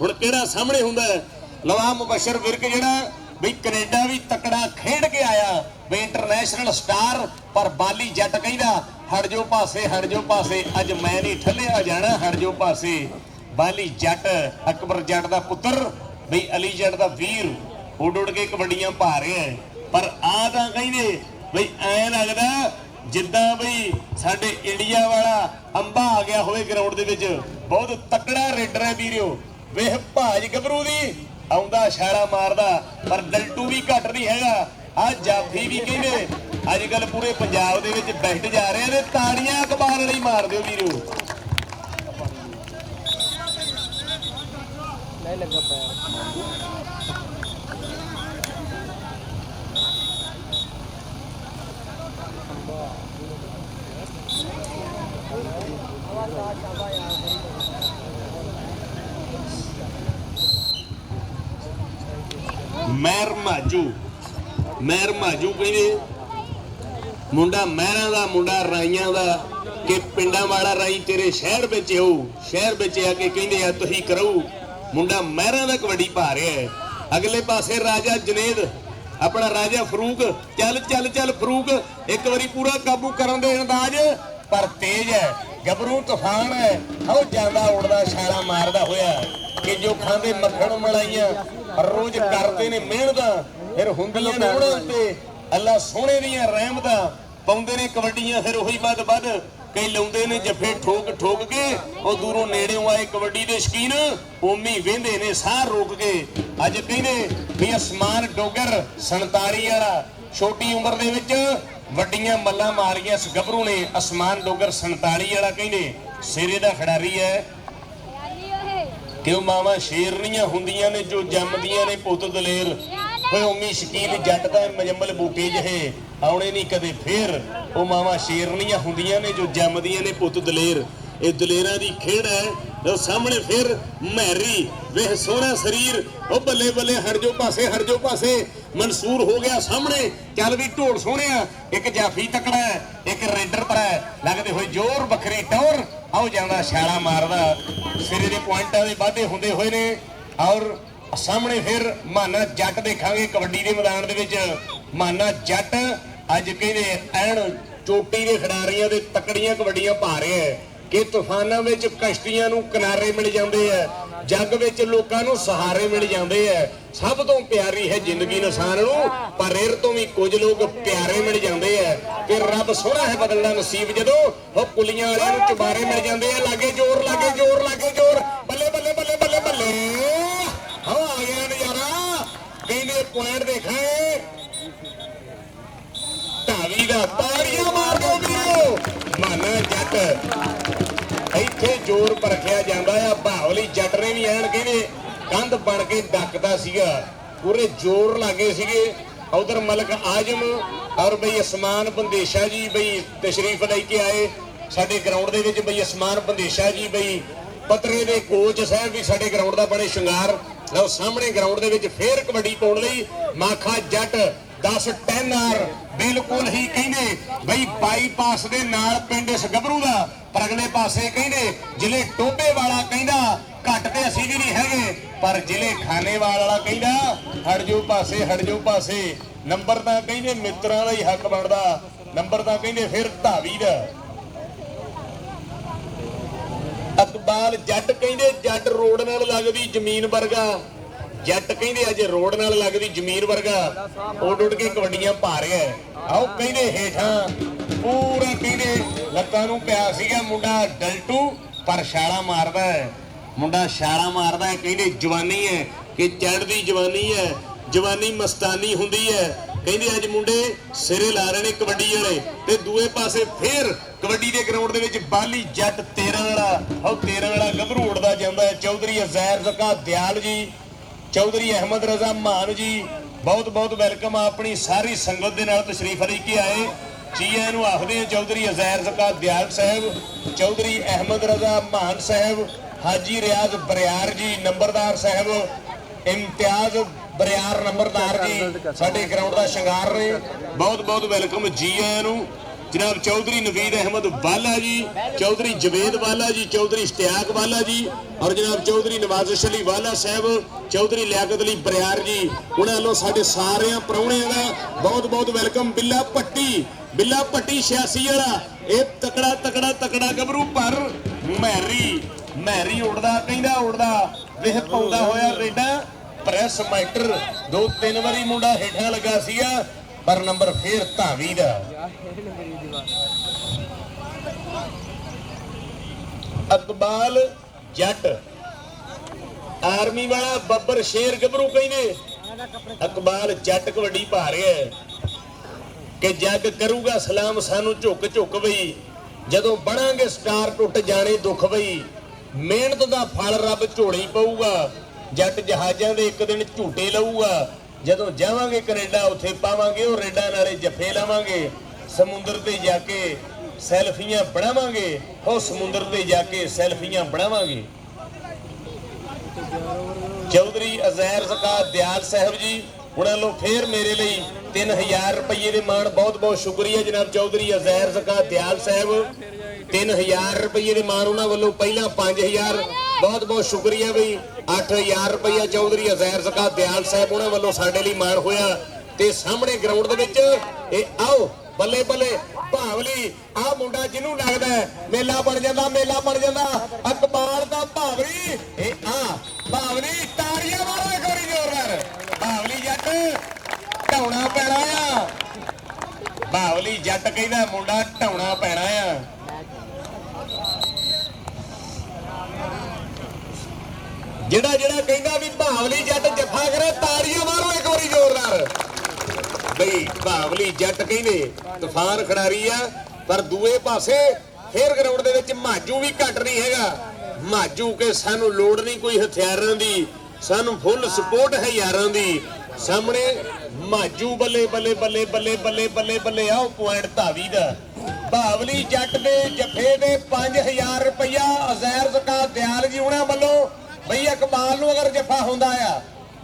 ਹੁਣ ਕਿਹੜਾ ਸਾਹਮਣੇ ਹੁੰਦਾ ਹੈ। ਲਵਾ ਮੁਬਸ਼ਰ ਵਿਰਕ ਜਿਹੜਾ ਬਈ ਕੈਨੇਡਾ ਵੀ ਤਕੜਾ ਖੇਡ ਕੇ ਆਇਆ ਬਈ ਇੰਟਰਨੈਸ਼ਨਲ ਸਟਾਰ। ਪਰ ਬਾਲੀ ਜੱਟ ਕਹਿੰਦਾ ਹਟ ਜਾਓ ਪਾਸੇ, ਹਟ ਜਾਓ ਪਾਸੇ। ਅੱਜ ਮੈਂ ਨਹੀਂ ਠੱਲਿਆ ਜਾਣਾ, ਹਟ ਜਾਓ ਪਾਸੇ। ਬਾਲੀ ਜੱਟ ਅਕਬਰ ਜੱਟ ਦਾ ਪੁੱਤਰ ਬਈ ਅਲੀ ਜੱਟ ਦਾ ਵੀਰ ਉੱਡ ਉੱਡ ਕੇ ਕਬੱਡੀਆਂ ਪਾ ਰਿਹਾ। ਪਰ ਆ ਤਾਂ ਕਹਿੰਦੇ ਬਈ ਐ ਲੱਗਦਾ ਜਿੱਦਾਂ ਬਈ ਸਾਡੇ ਇੰਡੀਆ ਵਾਲਾ ਅੰਬਾ ਆ ਗਿਆ ਹੋਵੇ ਗਰਾਊਂਡ ਦੇ ਵਿੱਚ। ਬਹੁਤ ਤਕੜਾ ਰੇਡਰ ਹੈ ਵੀਰੋ। ਵੇਖ ਭਾਜ ਗੱਭਰੂ ਦੀ ਆਉਂਦਾ ਛਾਲਾ ਮਾਰਦਾ। ਪਰ ਡਲਟੂ ਵੀ ਘੱਟ ਨਹੀਂ ਹੈਗਾ। ਆ ਜਾਫੀ ਵੀ ਕਹਿੰਦੇ ਅੱਜ ਕੱਲ ਪੂਰੇ ਪੰਜਾਬ ਦੇ ਵਿੱਚ ਬੈਠ ਜਾ ਰਹੇ ਨੇ। ਤਾੜੀਆਂ ਅਖਬਾਰ ਲਈ ਮਾਰ ਦਿਓ ਵੀਰੋ। ਨਹੀਂ ਲੱਗਾ ਪੈਰ। ਮਹਿਰ ਮਾਜੂ ਕਹਿੰਦੇ ਮੁੰਡਾ ਮਹਿਰਾਂ ਦਾ, ਮੁੰਡਾ ਰਾਈਆਂ ਦਾ ਕਿ ਪਿੰਡਾਂ ਵਾਲਾ ਰਾਈ ਤੇਰੇ ਸ਼ਹਿਰ ਵਿੱਚ ਆਉ। ਸ਼ਹਿਰ ਵਿੱਚ ਆ ਕੇ ਕਹਿੰਦੇ ਆ ਤੁਸੀਂ ਕਰੋ। ਮੁੰਡਾ ਮਹਿਰਾਂ ਦਾ ਕਬੱਡੀ ਪਾ ਰਿਹਾ ਹੈ। ਅਗਲੇ ਪਾਸੇ ਰਾਜਾ ਜਨੇਦ ਆਪਣਾ ਰਾਜਾ ਫਰੂਕ। ਚੱਲ ਚੱਲ ਚੱਲ ਫਰੂਕ ਇੱਕ ਵਾਰੀ ਪੂਰਾ ਕਾਬੂ ਕਰਨ ਦੇ ਅੰਦਾਜ਼। ਪਰ ਤੇਜ਼ ਹੈ ਗੱਭਰੂ, ਤੂਫਾਨ ਹੈ। ਉਹ ਜਾਂਦਾ ਉੜਦਾ ਛਾਲਾ ਮਾਰਦਾ ਹੋਇਆ ਕਿ ਜੋ ਖਾਂਦੇ ਮੱਖਣ ਮਲਾਈਆਂ ਰੋਜ਼ ਕਰਦੇ ਨੇ ਮਿਹਨਤਾਂ। ਫਿਰ ਹੁੰਦੀਆਂ ਨੇ ਉਹਨਾਂ ਤੇ ਅੱਲਾ ਸੋਹਣੇ ਦੀਆਂ ਰਹਿਮਤਾਂ। ਪਾਉਂਦੇ ਨੇ ਕਬੱਡੀਆਂ ਫਿਰ ਉਹੀ ਵੱਧ ਕਈ ਲਾਉਂਦੇ ਨੇ ਜੱਫੇ ਠੋਕ ਠੋਕ ਕੇ। ਉਹ ਦੂਰੋਂ ਨੇੜਿਓਂ ਆਏ ਕਬੱਡੀ ਦੇ ਸ਼ਕੀਨ ਓਮੀ ਵਹਿੰਦੇ ਨੇ ਸਾਹ ਰੋਕ ਕੇ। ਅੱਜ ਕਹਿੰਦੇ ਵੀ ਅਸਮਾਨ ਡੋਗਰ 47 ਵਾਲਾ ਛੋਟੀ ਉਮਰ ਦੇ ਵਿੱਚ ਵੱਡੀਆਂ ਮੱਲਾਂ ਮਾਰੀਆਂ ਇਸ ਗੱਭਰੂ ਨੇ। ਅਸਮਾਨ ਡੋਗਰ 47 ਵਾਲਾ ਕਹਿੰਦੇ ਸਿਰੇ ਦਾ ਖਿਡਾਰੀ ਹੈ। ਕਿਉਂ ਮਾਵਾਂ ਸ਼ੇਰਨੀਆਂ ਹੁੰਦੀਆਂ ਨੇ ਜੋ ਜੰਮਦੀਆਂ ਨੇ ਪੁੱਤ ਦਲੇਰ। ਹੋਏ ਉਮੀ ਸ਼ਕੀਲ ਜੱਟ ਦਾ ਮਜੰਮਲ ਬੂਟੇ ਜਿਹੇ ਆਉਣੇ ਨਹੀਂ ਕਦੇ ਫੇਰ। ਉਹ ਮਾਵਾਂ ਸ਼ੇਰਨੀਆਂ ਹੁੰਦੀਆਂ ਨੇ ਜੋ ਜੰਮਦੀਆਂ ਨੇ ਪੁੱਤ ਦਲੇਰ। ਇਹ ਦਲੇਰਾਂ ਦੀ ਖੇਡ ਹੈ। ਉਹ ਸਾਹਮਣੇ ਫਿਰ ਮਹਿਰੀ ਵੇਖ ਸੋਹਣਾ ਸਰੀਰ। ਉਹ ਬੱਲੇ ਬੱਲੇ ਹਟ ਜਾਓ ਪਾਸੇ, ਹਟ ਜਾਓ ਪਾਸੇ। ਮਨਸੂਰ ਹੋ ਗਿਆ ਸਾਹਮਣੇ। ਚੱਲ ਵੀ ਢੋਲ ਸੋਹਣਿਆ। ਇੱਕ ਜਾਫੀ ਤਕੜਾ ਹੈ, ਇੱਕ ਰੇਡਰ ਪਰ ਲੱਗਦੇ ਹੋਏ ਜ਼ੋਰ ਵੱਖਰੀ ਟੌਰ। ਆਓ ਜਾਂਦਾ ਛਾਲਾ ਮਾਰਦਾ। ਸਿਰੇ ਦੇ ਪੁਆਇੰਟਾਂ ਦੇ ਵਾਧੇ ਹੁੰਦੇ ਹੋਏ ਨੇ। ਔਰ ਸਾਹਮਣੇ ਫਿਰ ਮਾਨਾ ਜੱਟ ਦੇਖਾਂਗੇ ਕਬੱਡੀ ਦੇ ਮੈਦਾਨ ਦੇ ਵਿੱਚ। ਮਾਨਾ ਜੱਟ ਅੱਜ ਕਹਿੰਦੇ ਐਨ ਚੋਟੀ ਦੇ ਖਿਡਾਰੀਆਂ ਦੇ ਤਕੜੀਆਂ ਕਬੱਡੀਆਂ ਪਾ ਰਿਹਾ ਹੈ ਕਿ ਤੂਫਾਨਾਂ ਵਿੱਚ ਕਸ਼ਤੀਆਂ ਨੂੰ ਕਿਨਾਰੇ ਮਿਲ ਜਾਂਦੇ ਆ। ਜੱਗ ਵਿੱਚ ਲੋਕਾਂ ਨੂੰ ਸਹਾਰੇ ਮਿਲ ਜਾਂਦੇ ਆ। ਸਭ ਤੋਂ ਪਿਆਰੀ ਹੈ ਜ਼ਿੰਦਗੀ ਇਨਸਾਨ ਨੂੰ, ਪਰ ਇਹ ਤੋਂ ਵੀ ਕੁਝ ਲੋਕ ਪਿਆਰੇ ਮਿਲ ਜਾਂਦੇ ਆ। ਕਿ ਰੱਬ ਸੋਹਣਾ ਹੈ ਬਦਲਣਾ ਨਸੀਬ ਜਦੋਂ ਉਹ ਪੁਲੀਆਂ ਵਾਲਿਆਂ ਨੂੰ ਚੁਬਾਰੇ ਮਿਲ ਜਾਂਦੇ ਆ। ਲਾਗੇ ਜ਼ੋਰ, ਲਾਗੇ ਜ਼ੋਰ, ਲਾਗੇ ਜ਼ੋਰ। ਬੱਲੇ ਬੱਲੇ ਬੱਲੇ ਬੱਲੇ ਬੱਲੇ। ਹਾਂ ਆ ਗਿਆ ਨਜ਼ਾਰਾ। ਕਹਿੰਦੇ ਪੁਆਇੰਟ ਦੇਖਾਏ ਢਾਵੀ ਦਾ। ਤਾੜੀਆਂ ਮਾਰ ਦਿਓ ਵੀਰੋ। ਮਾਨਾ ਜੱਟ ਇੱਥੇ ਜ਼ੋਰ ਪਰਖਿਆ ਜਾਂਦਾ ਆ। ਬਾਵਲੀ ਜੱਟ ਨੇ ਵੀ ਐਨ ਕਹਿੰਦੇ ਕੰਧ ਬਣ ਕੇ ਡੱਕਦਾ ਸੀਗਾ। ਪੂਰੇ ਜ਼ੋਰ ਲਾਗੇ ਸੀਗੇ। ਉਧਰ ਮਲਕ ਆਜਮ ਔਰ ਬਈ ਅਸਮਾਨ ਬੰਦੇਸ਼ਾ ਜੀ ਬਈ ਤਸ਼ਰੀਫ ਲੈ ਕੇ ਆਏ ਸਾਡੇ ਗਰਾਊਂਡ ਦੇ ਵਿੱਚ। ਬਈ ਅਸਮਾਨ ਬੰਦੇਸ਼ਾ ਜੀ ਬਈ ਪਤਰੇ ਦੇ ਕੋਚ ਸਾਹਿਬ ਵੀ ਸਾਡੇ ਗਰਾਊਂਡ ਦਾ ਬੜੇ ਸ਼ਿੰਗਾਰ। ਲਓ ਸਾਹਮਣੇ ਗਰਾਊਂਡ ਦੇ ਵਿੱਚ ਫੇਰ ਕਬੱਡੀ ਪਾਉਣ ਲਈ ਮਾਖਾ ਜੱਟ 10-10 ਆਰ ਬਿਲਕੁਲ ਹੀ ਕਹਿੰਦੇ ਬਈ ਬਾਈਪਾਸ ਦੇ ਨਾਲ ਪਿੰਡ ਇਸ ਗੱਭਰੂ ਦਾ। ਪਰ ਅਗਲੇ ਪਾਸੇ ਕਹਿੰਦੇ ਜ਼ਿਲ੍ਹੇ ਟੋਬੇ ਵਾਲਾ ਕਹਿੰਦਾ ਘੱਟ ਤੇ ਅਸੀਂ ਵੀ ਨਹੀਂ ਹੈਗੇ। ਪਰ ਜ਼ਿਲ੍ਹੇ ਖਾਨੇਵਾਲ ਵਾਲਾ ਕਹਿੰਦਾ ਹਟ ਜਾਓ ਪਾਸੇ, ਹਟ ਜਾਓ ਪਾਸੇ। ਨੰਬਰ ਤਾਂ ਕਹਿੰਦੇ ਮਿੱਤਰਾਂ ਦਾ ਹੀ ਹੱਕ ਬਣਦਾ। ਨੰਬਰ ਤਾਂ ਕਹਿੰਦੇ ਫਿਰ ਧਾਵੀ ਦਾ। ਅਕਬਾਲ ਜੱਟ ਕਹਿੰਦੇ ਜੱਟ ਰੋਡ ਨਾਲ ਲੱਗਦੀ ਜ਼ਮੀਨ ਵਰਗਾ। ਜੱਟ ਕਹਿੰਦੇ ਅੱਜ ਰੋਡ ਨਾਲ ਲੱਗਦੀ ਜ਼ਮੀਨ ਵਰਗਾ ਉੱਡ ਉੱਡ ਕੇ ਕਬੱਡੀਆਂ ਪਾ ਰਿਹਾ। ਆਓ ਕਹਿੰਦੇ ਹੇਠਾਂ ਪੂਰਾ ਕਹਿੰਦੇ ਲੱਤਾਂ ਨੂੰ ਪਿਆ ਸੀਗਾ ਮੁੰਡਾ ਡਲਟੂ। ਪਰ ਛਾਲਾ ਮਾਰਦਾ ਹੈ ਮੁੰਡਾ, ਛਾਲਾ ਮਾਰਦਾ ਹੈ। ਕਹਿੰਦੇ ਜਵਾਨੀ ਹੈ ਕਿ ਚੜ੍ਹਦੀ ਜਵਾਨੀ ਹੈ। ਜਵਾਨੀ ਮਸਤਾਨੀ ਹੁੰਦੀ ਹੈ। ਕਹਿੰਦੇ ਅੱਜ ਮੁੰਡੇ ਸਿਰੇ ਲਾ ਰਹੇ ਨੇ ਕਬੱਡੀ ਵਾਲੇ। ਤੇ ਦੂਏ ਪਾਸੇ ਫੇਰ ਕਬੱਡੀ ਦੇ ਗਰਾਊਂਡ ਦੇ ਵਿੱਚ ਬਾਲੀ ਜੱਟ 13 ਵਾਲਾ। ਉਹ 13 ਵਾਲਾ ਗੱਭਰੂ ਉੱਡਦਾ ਜਾਂਦਾ ਹੈ। ਚੌਧਰੀ ਅਜ਼ੈਰ ਜ਼ਕਾ ਦਿਆਲ ਜੀ, ਚੌਧਰੀ ਅਹਿਮਦ ਰਜ਼ਾ ਮਾਨ ਜੀ ਬਹੁਤ ਬਹੁਤ ਵੈਲਕਮ। ਆਪਣੀ ਸਾਰੀ ਸੰਗਤ ਦੇ ਨਾਲ ਤਸ਼ਰੀਫ ਲੈ ਕੇ ਆਏ। ਚੀਆਂ ਨੂੰ ਆਖਦੇ ਆ ਚੌਧਰੀ ਅਜ਼ੈਰ ਜ਼ਕਾ ਦਿਆਲ ਸਾਹਿਬ, ਚੌਧਰੀ ਅਹਿਮਦ ਰਜ਼ਾ ਮਾਨ ਸਾਹਿਬ, ਹਾਜੀ ਰਿਆਜ਼ ਬਰਿਆਰ ਜੀ ਨੰਬਰਦਾਰ ਸਾਹਿਬ, ਇਮਤਿਆਜ਼ ਬਰਿਆਰ ਨੰਬਰਦਾਰ ਜੀ ਸਾਡੇ ਗਰਾਊਂਡ ਦਾ ਸ਼ਿੰਗਾਰ ਨੇ। ਬਹੁਤ ਬਹੁਤ ਵੈਲਕਮ ਜੀ ਆਇਆਂ ਨੂੰ। जनाब चौधरी नवीद अहमद वाला जी, चौधरी जवेद वाला जी, चौधरी इश्तियाक वाला जी और जनाब चौधरी नवाजिश अली वाला साहब, चौधरी लियाकत अली बरियार जी, उन्होंने लो साढ़े सारे प्राहुणियां का बहुत बहुत वेलकम। बिल्ला पट्टी 86 वाला ये तकड़ा तकड़ा तकड़ा गबरू पर मैरी उड़दा कहंदा उड़दा वेह पाउंदा होया रेडा प्रैस माइटर 2-3 वारी मुंडा हेठां लगा सीगा पर नंबर फिर धावी दा। अकबाल जट आर्मी वाला बब्बर शेर गबरू कहने अकबाल जट कबड्डी पा रहा है कि जग करूगा सलाम सानू झुक झुक बई जदों बनांगे स्टार टुट जाने दुख बई मेहनत दा फल रब झोली पऊगा जट जहाजां दे एक दिन झूटे लऊगा जदों जावांगे कनेडा उत्थे पावांगे और रेडा नाले जफे लावांगे समुंदर ते जाके सैल्फियां बनावांगे हो समुंदर ते जाके सैल्फियां बनावांगे। चौधरी अज़ैर ज़का दयाल साहब जी उन्होंने फिर मेरे लिए 3000 रुपये के मान बहुत बहुत शुक्रिया जनाब चौधरी अज़ैर ज़का दयाल साहब 3000 रुपये के मान उन्होंने वालों पहला 5000 बहुत बहुत शुक्रिया बई 8000 रुपया चौधरी अज़ैर ज़का दयाल साहब उन्होंने वालों साडे लई मान होया ते सामने ग्राउंड दे विच ए आओ बल्ले बल्ले भावली आ मुंडा जिन्हों लगता है मेला बन जाता अकबाल दा भावली ए आ भावली तारियां मारो एक बारी जोरदार भावली जट ढाउणा पैना आ भावली जट कहदा मुंडा ढाउणा पैना आ। जेड़ा जेड़ा कहंदा भी भावली जट जफा करे तारियां मारो एक बारी जोरदार बई भावली जट कहने तूफान खिडारी आ पर दूए पासे फिर ग्राउंड दे विच माजू भी घट नहीं हैगा माजू के सानू लोड़ नहीं कोई हथियारां दी सानू फुल सपोर्ट है यारां दी सामने माजू बल्ले बल्ले बल्ले बल्ले बल्ले बल्ले बल्ले आओ पॉइंट धावी दा भावली जट दे जफे दे 5000 रुपया अज़ैर ज़का दयाल जी उन्हां वल्लों बई अकबाल नूं अगर जफा हुंदा आ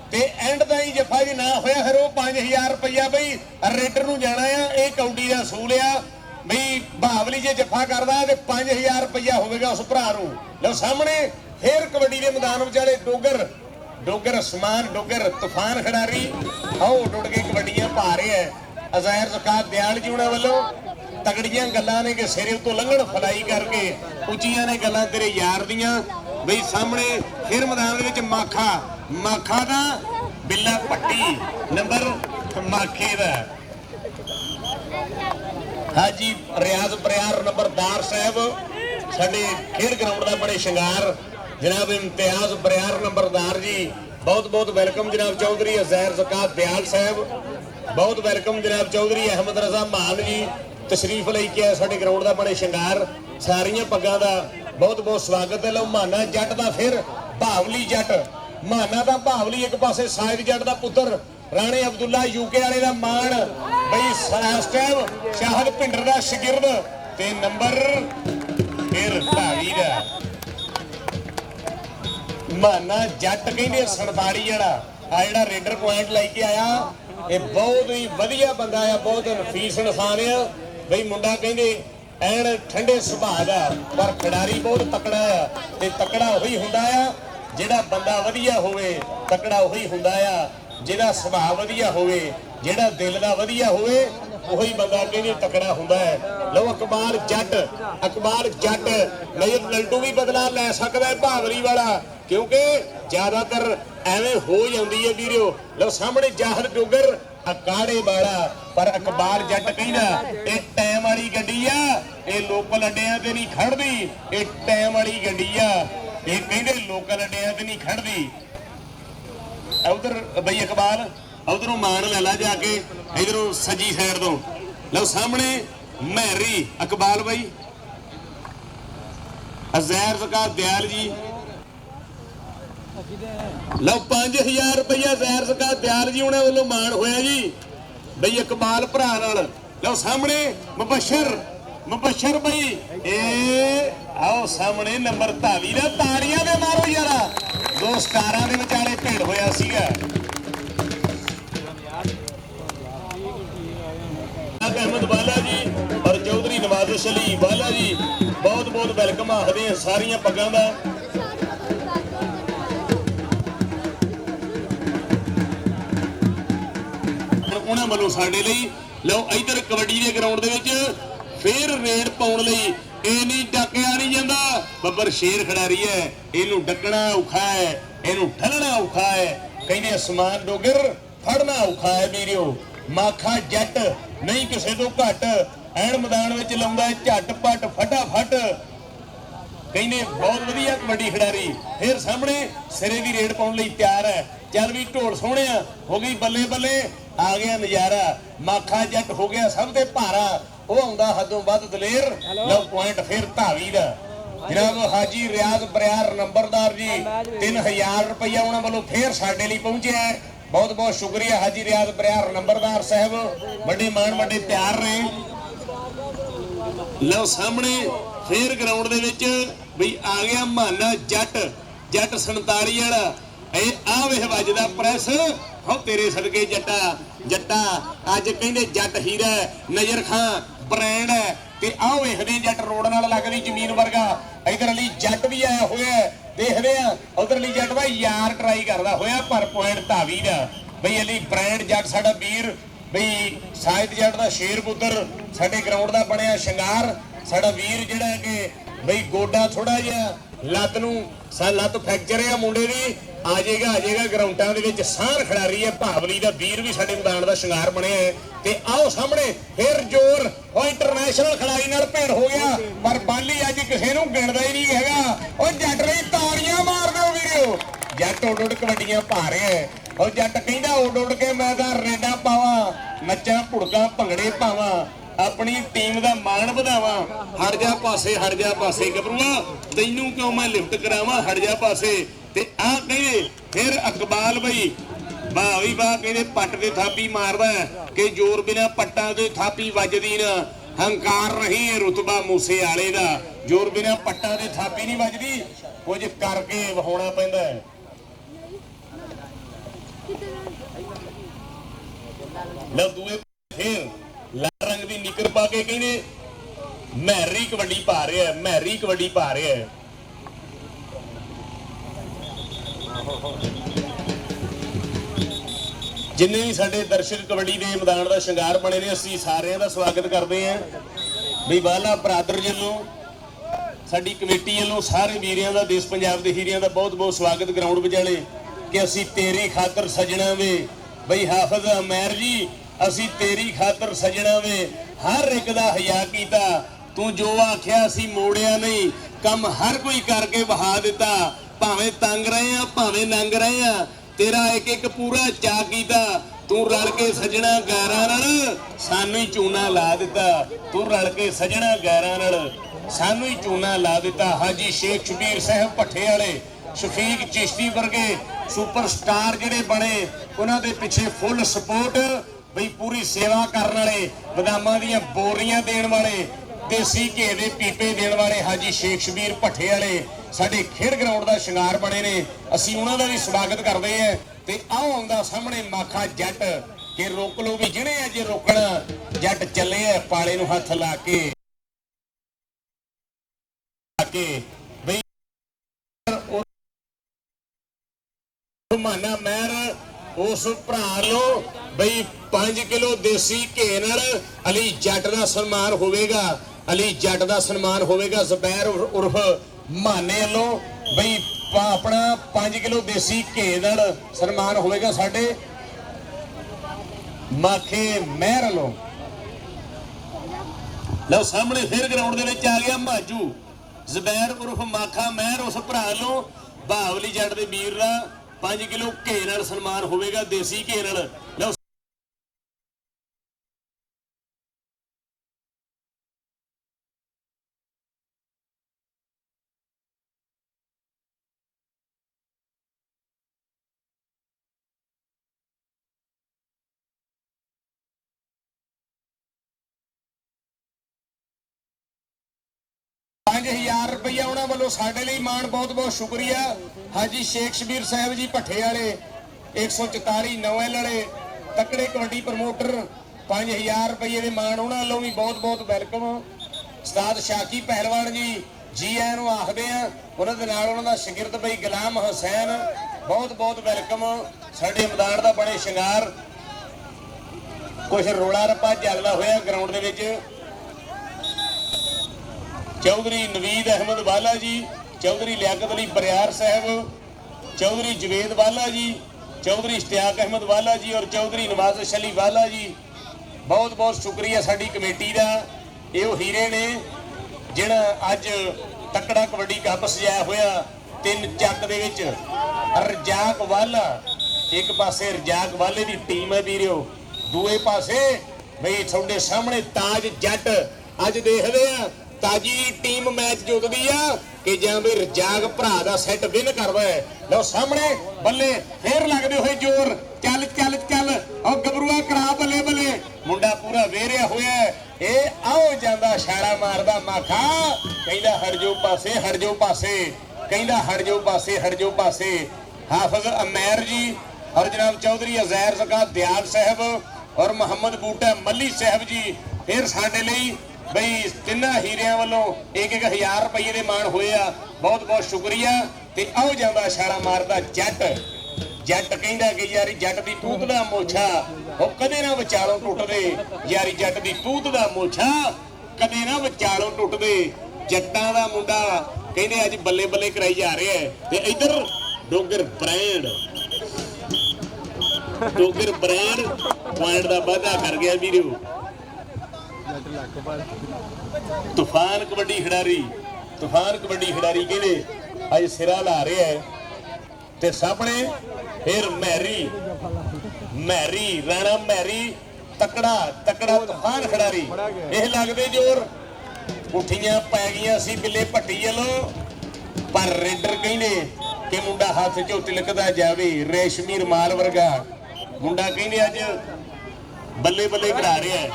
ते एंड ताईं जफा जी ना होया फिर वो 5000 रुपया बई रेडर नूं जाना आ ये कौडी दा असूल आ बई भावली जे जफा करदा ते 5000 रुपया होवेगा उस भरा नूं। लो सामने फिर कबड्डी दे मैदान विचाले डोगर असमान डोगर तूफान खिडारी आओ डुड़ के कबड्डियां पा रहे हैं अज़ैर ज़का दयाल जी उन्हां वल्लों तगड़ियां गल्लां ने कि सिरे उतों लंघण फलाई करके उच्चियां ने गल्लां तेरे यार दियां बई सामने फिर मैदान दे विच माखा दा बिल्ला पट्टी नंबर माखे दा हाजी रियाज बरियार नंबरदार साहब साडे खेड ग्राउंड दा बड़े शिंगार जनाब इम्तियाज बरियार नंबरदार जी बहुत बहुत वेलकम जनाब चौधरी अज़ैर ज़का दयाल साहब बहुत वेलकम जनाब चौधरी अहमद रज़ा मान जी तशरीफ लेके आए साडे ग्राउंड दा बड़े शिंगार सारियां पग्गां दा बहुत बहुत स्वागत है। लो माना जट दा फिर भावली जट माना दा भावली एक पासे साहिब जट दा पुत्र राणे अब्दुल्ला यूके वाले दा मान बई इस टाइम शाहद भिंडर दा शागिर्द ते नंबर फिर भावी दा माना जट कहंदे सरदारी वाला आ जिहड़ा रेडर पॉइंट लेके आया ये बहुत ही वधिया बंदा आ बहुत नफीस इंसान आ बई मुंडा कहंदे ਐਨ ठंडे सुभाਅ ਦਾ पर खिडारी बहुत तकड़ा आ ते तकड़ा ਉਹੀ ਹੁੰਦਾ ਆ ਜਿਹੜਾ ਬੰਦਾ ਵਧੀਆ ਹੋਵੇ ਤਕੜਾ ਉਹੀ ਹੁੰਦਾ ਆ ਜਿਹੜਾ ਸੁਭਾਅ ਵਧੀਆ ਹੋਵੇ ਜਿਹੜਾ ਦਿਲ ਦਾ ਵਧੀਆ ਹੋਵੇ ਉਹੀ ਬੰਦਾ ਕਹਿੰਦੇ ਤਕੜਾ ਹੁੰਦਾ ਹੈ। ਲਓ ਅਕਬਾਲ ਜੱਟ ਮੇਜਰ ਲੰਟੂ ਵੀ ਬਦਲਾ ਲੈ ਸਕਦਾ ਹੈ ਭਾਵਲੀ ਵਾਲਾ ਕਿਉਂਕਿ ਜ਼ਿਆਦਾਤਰ ਐਵੇਂ ਹੋ ਜਾਂਦੀ ਹੈ ਵੀਰੋ। ਲਓ ਸਾਹਮਣੇ ਜਾਹਰ ਡੋਗਰ अकाड़े वाला पर अकबाल जट कहना ये टाइम वाली गड्डी आ ये लोकल अड्डियां ते नहीं खड़दी ये टाइम वाली गड्डी आ ये कहंदे लोकल अड्डियां ते नहीं खड़दी। उधर बई इकबाल उधरों मान लै ला जाके इधरों सजी साइड तो लो सामने मैरी इकबाल बई अज़ैर ज़का दयाल जी लो 5000 रुपया अज़ैर ज़का दयाल जी उन्होंने वालों मान होया जी बई इकबाल भरा नाल। ਲਓ ਸਾਹਮਣੇ ਮੁਬਸ਼ਰ ਬਈ ਇਹ ਆਓ ਸਾਹਮਣੇ ਨੰਬਰ ਧਾਵੀ ਦਾ ਤਾੜੀਆਂ ਦੇ ਮਾਰੋ ਯਾਰਾ ਦੋ ਸਟਾਰਾਂ ਦੇ ਵਿਚਾਲੇ ਭੇੜ ਹੋਇਆ ਸੀਗਾ अहमद बाला जी और चौधरी नवाजिश अली बाला जी बहुत बहुत वेलकम आखते हैं सारिया पगों का उन्होंने वालों साडे लई लो इधर कबड्डी के ग्राउंड दे फिर रेड पाउण लई ਇਹ ਨਹੀਂ ਡੱਕਿਆ ਨਹੀਂ ਜਾਂਦਾ ਬੱਬਰ ਸ਼ੇਰ ਖਿਡਾਰੀ ਹੈ ਇਹਨੂੰ ਡੱਕਣਾ ਔਖਾ ਹੈ ਇਹਨੂੰ ਠੱਲਣਾ ਔਖਾ ਹੈ ਕਹਿੰਦੇ ਅਸਮਾਨ ਡੋਗਰ ਫੜਨਾ ਔਖਾ ਹੈ ਵੀਰਿਓ ਮਾਖਾ ਜੱਟ ਨਹੀਂ ਕਿਸੇ ਤੋਂ ਘੱਟ ਐਨ ਮੈਦਾਨ ਵਿੱਚ ਲਾਉਂਦਾ ਝੱਟ-ਪੱਟ ਫਟਾਫਟ ਕਹਿੰਦੇ ਬਹੁਤ ਵਧੀਆ ਕਬੱਡੀ ਖਿਡਾਰੀ ਫਿਰ ਸਾਹਮਣੇ ਸਿਰੇ ਦੀ ਰੇਡ ਪਾਉਣ ਲਈ ਤਿਆਰ ਹੈ ਚੱਲ ਵੀ ਢੋਲ ਸੋਹਣਿਆ ਹੋ ਗਈ ਬੱਲੇ ਬੱਲੇ ਆ ਗਿਆ ਨਜ਼ਾਰਾ ਮਾਖਾ ਜੱਟ ਹੋ ਗਿਆ ਸਭ ਤੇ ਭਾਰਾ ਉਹ ਆਉਂਦਾ ਹੱਦੋਂ ਵੱਧ ਦਲੇਰ ਲਓ ਪੁਆਇੰਟ ਫਿਰ ਧਾਵੀ ਦਾ ਜਨਾਬ ਹਾਜੀ ਰਿਆਜ਼ ਬਰਿਆਰ ਨੰਬਰਦਾਰ ਜੀ 3000 ਰੁਪਇਆ ਉਹਨਾਂ ਵੱਲੋਂ ਫੇਰ ਸਾਡੇ ਲਈ ਪਹੁੰਚਿਆ बहुत बहुत शुक्रिया हाजी रियाज बरियार नंबरदार साहब बड़े मान बड़े प्यार रहे लो सामने फिर ग्राउंड दे विच बई आ गया माना जट 47 वाला आ वेख वजदा प्रेस हो तेरे सदके जट्टा जट्टा अज कहंदे जट हीरा नजर खां ब्रांड है ते आओ वेखदे जट रोड नाल लगदी जमीन वर्गा इधर अली जट भी आया होया देखते हैं उधरली जट का यार ट्राई करता होया पर पॉइंट धावी का बई अली ब्रांड जट साडा वीर बई साहित जट का शेर पुत्र साडे ग्राउंड का बनया शंगार साडा वीर जिहड़ा कि बई गोडा थोड़ा जिहा लत्त नूं लत्त फ्रैक्चर है मुंडे दी आ जाएगा ग्राउंडां दे विच सार खिडारी है भावली का वीर भी साडे मैदान का शंगार बनया है ते आओ सामने फिर जोर और इंटरनेशनल खिडारी नाल भेड़ हो गया पर बाली अज किसी नूं गिणदा ही नहीं हैगा और जट लई ताड़ियां मार दो वीरो जट उड कबड्डियां पा रहे हैं और जट कहंदा उड के मैं तां रेडा पावां नच्चां भुड़कां भंगड़े पावां अपनी टीम का मान बढ़ावा हट जा पासे गबरूआ तैनू क्यों मैं लिफ्ट करावां हट जा पासे ते आ कहे फिर अकबाल बई वाह भी वाह कहते पट के थापी मारदा कि जोर बिना पट्टा के थापी वजदी ना हंकार रही है रुतबा मूसे आले दा जोर बिना पट्टा के थापी नहीं वजदी कुछ करके विखाउणा पैंदा है लो दूए फिर लाल रंग की निकर पा के कहने महरी कबड्डी पा रहे हैं महरी कबड्डी पा रहे हैं जिन्ने भी साडे दर्शक कबड्डी के मैदान का शंगार बने ने असीं सारिਆਂ ਦਾ स्वागत करते हैं भी बाला बरादर जल्लों साडी कमेटी ਵੱਲੋਂ सारे वीरियां का देश पंजाब के हीरियां का बहुत बहुत स्वागत ग्राउंड विचाले कि असीं तेरी खातर सजना वे बई हाफिज अमैर जी असीं तेरी खातर सजना वे हर एक दा हया कीता तू जो आख्या असीं मोड़िया नहीं कम हर कोई करके वहा दिता भावें तंग रहे हैं भावें नंग रहे हैं तेरा एक एक पूरा चा कीता तू रल के सजना गैरां नाल सानू ही चूना ला दिता तू रल के सजना गैरां नाल सानू ही चूना ला दिता हाजी शेख शबीर साहब भट्ठे वाले शफीक चिश्ती वर्गे सुपरस्टार जिहड़े बने उन्हां दे पिछे फुल सपोर्ट बई पूरी सेवा करने वाले बदामां दीयां बोरियां देण वाले देसी घे दे पीपे देण वाले हाजी शेख शबीर भट्ठे वाले साडे खेड ग्राउंड का शंगार बने ने असीं उन्हां दा भी स्वागत करते हैं ते आओ आउंदा सामने माखा जट कि रोक लो भी जिहड़े अज रोकना जट चले है पाले नूं हत्थ ला के बई माना महर उस भरा लो बई 5 किलो देसी घे नाल अली जट दा सन्मान होवेगा अली जट दा सन्मान होवेगा ज़ुबैर उर्फ माने वालों बई अपना 5 किलो देसी घे नाल सन्मान होवेगा साडे माखे महर वालों लो सामने फिर ग्राउंड दे विच आ गया माजू ज़ुबैर उर्फ माखा महर उस भरा वालों बावली जट दे वीर दा 5 किलो घे नाल सन्मान होवेगा देसी घे नाल। 5000 ਰੁਪਇਆ ਉਹਨਾਂ ਵੱਲੋਂ ਸਾਡੇ ਲਈ ਮਾਣ। ਬਹੁਤ ਬਹੁਤ ਸ਼ੁਕਰੀਆ। ਹਾਜੀ ਸ਼ੇਖ ਸ਼ਬੀਰ ਸਾਹਿਬ ਜੀ ਭੱਠੇ ਵਾਲੇ 144 ਨੌਵੈਲ ਵਾਲੇ ਤਕੜੇ ਕਬੱਡੀ ਪ੍ਰਮੋਟਰ 5000 ਰੁਪਏ ਦੇ ਮਾਣ ਉਹਨਾਂ ਵੱਲੋਂ ਵੀ ਬਹੁਤ ਬਹੁਤ ਵੈਲਕਮ। ਉਸਤਾਦ ਸ਼ਾਕੀ ਪਹਿਲਵਾਨ ਜੀ ਆਇਆਂ ਨੂੰ ਆਖਦੇ ਆ। ਉਹਨਾਂ ਦੇ ਨਾਲ ਉਹਨਾਂ ਦਾ ਸ਼ਾਗਿਰਦ ਬਈ ਗੁਲਾਮ ਹੁਸੈਨ ਬਹੁਤ ਬਹੁਤ ਵੈਲਕਮ। ਸਾਡੇ ਮੈਦਾਨ ਦਾ ਬੜੇ ਸ਼ਿੰਗਾਰ ਕੁਛ ਰੋਲਾ ਰੱਪਾ ਚੱਲਦਾ ਹੋਇਆ ਗਰਾਊਂਡ ਦੇ ਵਿੱਚ। चौधरी नवीद अहमद वाला जी, चौधरी लियाकत अली बरियार साहब, चौधरी जवेद वाला जी, चौधरी इश्तियाक अहमद वाला जी और चौधरी नवाजिश अली वाला जी, बहुत बहुत शुक्रिया साडी कमेटी का। ये हीरे ने जिहड़ा अज तकड़ा कबड्डी कप सजाया होया। 3 ਚੱਕ ਦੇ ਵਿੱਚ रजाक वाला एक पासे रजाक वाले की टीम है वीरो, दूए पासे बई थोड़े सामने ताज जट अज देखते हैं ताजी टीम मैच जितदी आ कि जां भी रजाक भरा दा सेट विन करदा है। लो सामने बल्ले फिर लगदे होए जोर, चल चल चल और गबरूआ करा बल्ले बल्ले, मुंडा पूरा वेरिया होया ए आओ जांदा इशारा मारदा माखा कहंदा हट जाओ पासे हट जाओ पासे, कहंदा हट जाओ पासे हट जाओ पासे। हाफिज अमैर जी और जनाब चौधरी अजैर ज़कात दयाल साहब और मोहम्मद बूटा मल्ली साहब जी फिर साडे लई बई तिना हीरिया वालों 1-1000 रुपये के मान होए आ। बहुत बहुत शुक्रिया। ते आओ जांदा इशारा मारदा जट, जट कहंदा कि यारी जट दी तूत दा मोछा ओ कदे ना विचालों टुटदे, यारी जट दी तूत दा मोछा कदे ना विचालों टुटदे। जट्टां दा मुंडा कहंदे अज बल्ले बल्ले कराई जा रहा है। ते इधर डोगर ब्रांड पॉइंट दा वाधा कर गया वीरो। तूफान कबड्डी खिडारी कहते अज सिरा ला रहा है। ते सामने फिर मैरी राणा मैरी तकड़ा तूफान खिडारी। यह लगते जोर उठियां पै गई सी बिल्ले भट्टी वालों, पर रेडर कहते कि मुंडा हाथ चो तिलकदा जावे, रेशमी रुमाल वर्गा मुंडा कहते अज बल्ले बल्ले करा रहा है।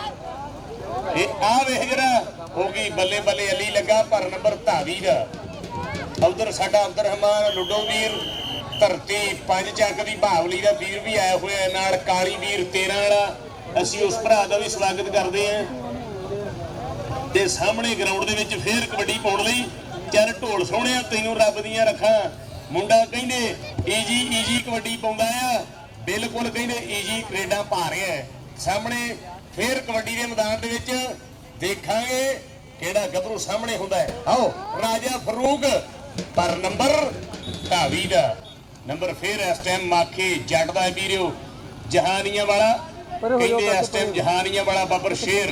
होगी बल्ले बल्ले अली लगा पर नंबर धावी का। उधर साडा अब्दुल रहमान लुडो वीर धरती 5 ਚੱਕ ਦੀ भावली का वीर भी आया हुआ है, नाल काली वीर 13 वाला। असीं उस भरा का भी स्वागत करते हैं। ते सामने ग्राउंड दे विच फिर कबड्डी पाउण लई चल ढोल सोहणिया तैनूं रब दीयां रखां। मुंडा कहंदे ईजी कबड्डी पाउंदा आ, बिल्कुल कहंदे ईजी कनेडा पा रहा है। सामने फिर कबड्डी के मैदान दे विच देखांगे किहड़ा गभरू सामने हुंदा है। आओ राजा फरूक पर नंबर धावी दा नंबर फिर इस टाइम माखे जट दा वीरो जहानिया वाला कहंदे इस टाइम जहानिया वाला बाबर शेर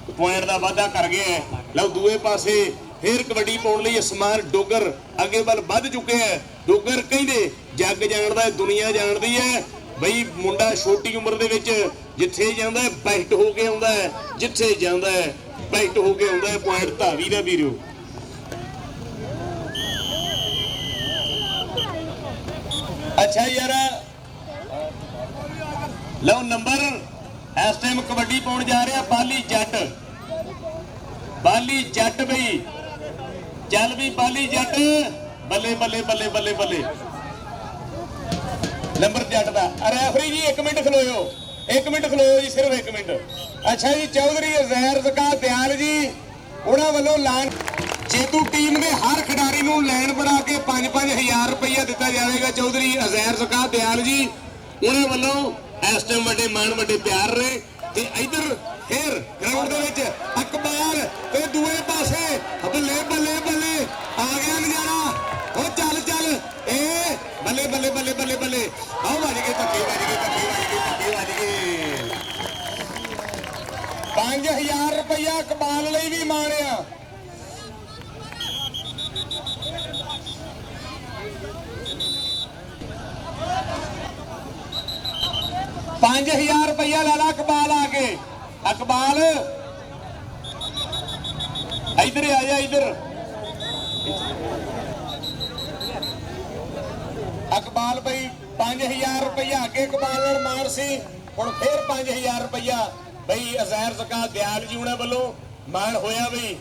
पॉइंट दा वाधा कर गया है। लो दूए पासे फिर कबड्डी पाउण लई असमान डोगर अगे वल वध चुके हैं। डोगर कहंदे जग जाणदा दुनिया जाणदी है बई मुंडा छोटी उम्र दे विच जिथे जांदा है बेस्ट हो के आउंदा है, जिथे जांदा है बेस्ट हो के आउंदा है। पॉइंट धावी दा वीरो। अच्छा यार लो नंबर इस टाइम कबड्डी पाउण जा रहा बाली जट बई चल भी बाली जट बल्ले बल्ले बल्ले बल्ले बल्ले नंबर जट का। रेफरी जी 1 मिनट खलोयो, 1 मिनट खलोयो जी, सिर्फ 1 मिनट। अच्छा जी चौधरी अजैर ज़कात दयाल जी उन्होंने वालों लान जेतू टीम के हर खिडारी नूं लैन बना के 5-5000 रुपया दिता जाएगा। चौधरी अजैर ज़कात दयाल जी उन्होंने वालों इस टाइम बड़े मान बड़े प्यार रहे। ते इधर फिर ग्राउंड दे विच अकबाल ते दूए पासे बल्ले बल्ले बल्ले आ गया नजारा। ओ चल चल ए बल्ले बल्ले बल्ले बल्ले बल्ले आओ वज गए धक्के वज गए धक्के वज गए 5000 रुपया कबाल लई भी माणिया। रुपया ला ला अकबाल आके अकबाल इधर आ जा इधर अकबाल भाई 5000 रुपया आगे अकबाल मार सी हुण फिर 5000 रुपया बई अजैर ज़कात दयाल जी उन्होंने वालों मान होया बई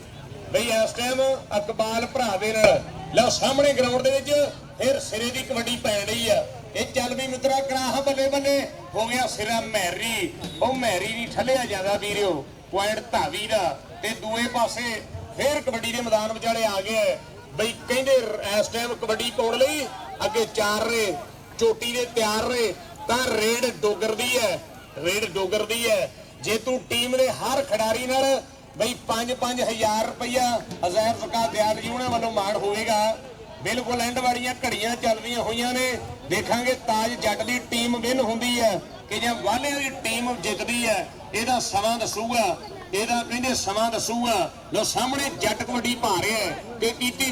ਬਈ ਇਸ ਟਾਈਮ ਅਕਬਾਲ ਭਰਾ ਦੇ ਨਾਲ ਲਓ ਸਾਹਮਣੇ ਗਰਾਊਂਡ ਦੇ ਵਿੱਚ ਫਿਰ ਸਿਰੇ ਦੀ ਕਬੱਡੀ ਪੈਣ ਰਹੀ ਆ। ਇਹ ਚੱਲ ਵੀ ਮਿੱਤਰਾ ਕਰਾਹ ਬੱਲੇ ਬੱਲੇ ਹੋ ਗਿਆ ਸਿਰਾ ਮੈਰੀ, ਉਹ ਮੈਰੀ ਨਹੀਂ ਠੱਲਿਆ ਜਾਂਦਾ ਵੀਰਿਓ। ਪੁਆਇੰਟ ਧਾਵੀ ਦਾ ਤੇ ਦੂਏ ਪਾਸੇ ਫਿਰ ਕਬੱਡੀ ਦੇ ਮੈਦਾਨ ਵਿਚਾਲੇ ਆ ਗਿਆ ਬਈ ਕਹਿੰਦੇ ਇਸ ਟਾਈਮ ਕਬੱਡੀ ਪਾਉਣ ਲਈ ਅੱਗੇ 4 ਰੇ ਚੋਟੀ ਦੇ ਤਿਆਰ ਰਹੇ ਤਾਂ ਰੇਡ ਡੋਗਰ ਦੀ ਹੈ, ਰੇਡ ਡੋਗਰ ਦੀ ਹੈ। ਜੇਤੂ ਟੀਮ ਦੇ ਹਰ ਖਿਡਾਰੀ ਨਾਲ ਬਈ 5-5000 ਰੁਪਇਆ ਅਜ਼ੈਰ ਜ਼ਕਾ ਦਿਆਲ ਜੀ ਉਹਨਾਂ ਵੱਲੋਂ ਮਾਣ ਹੋਵੇਗਾ। ਬਿਲਕੁਲ ਐਂਡ ਵਾਲੀਆਂ ਘੜੀਆਂ ਚੱਲਦੀਆਂ ਹੋਈਆਂ ਨੇ। ਦੇਖਾਂਗੇ ਤਾਜ ਜੱਟ ਦੀ ਟੀਮ ਵਿਨ ਹੁੰਦੀ ਹੈ ਕਿ ਜਾਂ ਵਾਲਿਆਂ ਦੀ ਟੀਮ ਜਿੱਤਦੀ ਹੈ, ਇਹਦਾ ਸਮਾਂ ਦੱਸੂਗਾ, ਇਹਦਾ ਕਹਿੰਦੇ ਸਮਾਂ ਦੱਸੂਗਾ। ਲੋ ਸਾਹਮਣੇ ਜੱਟ ਕਬੱਡੀ ਪਾ ਰਿਹਾ ਕਿ ਕੀਤੀ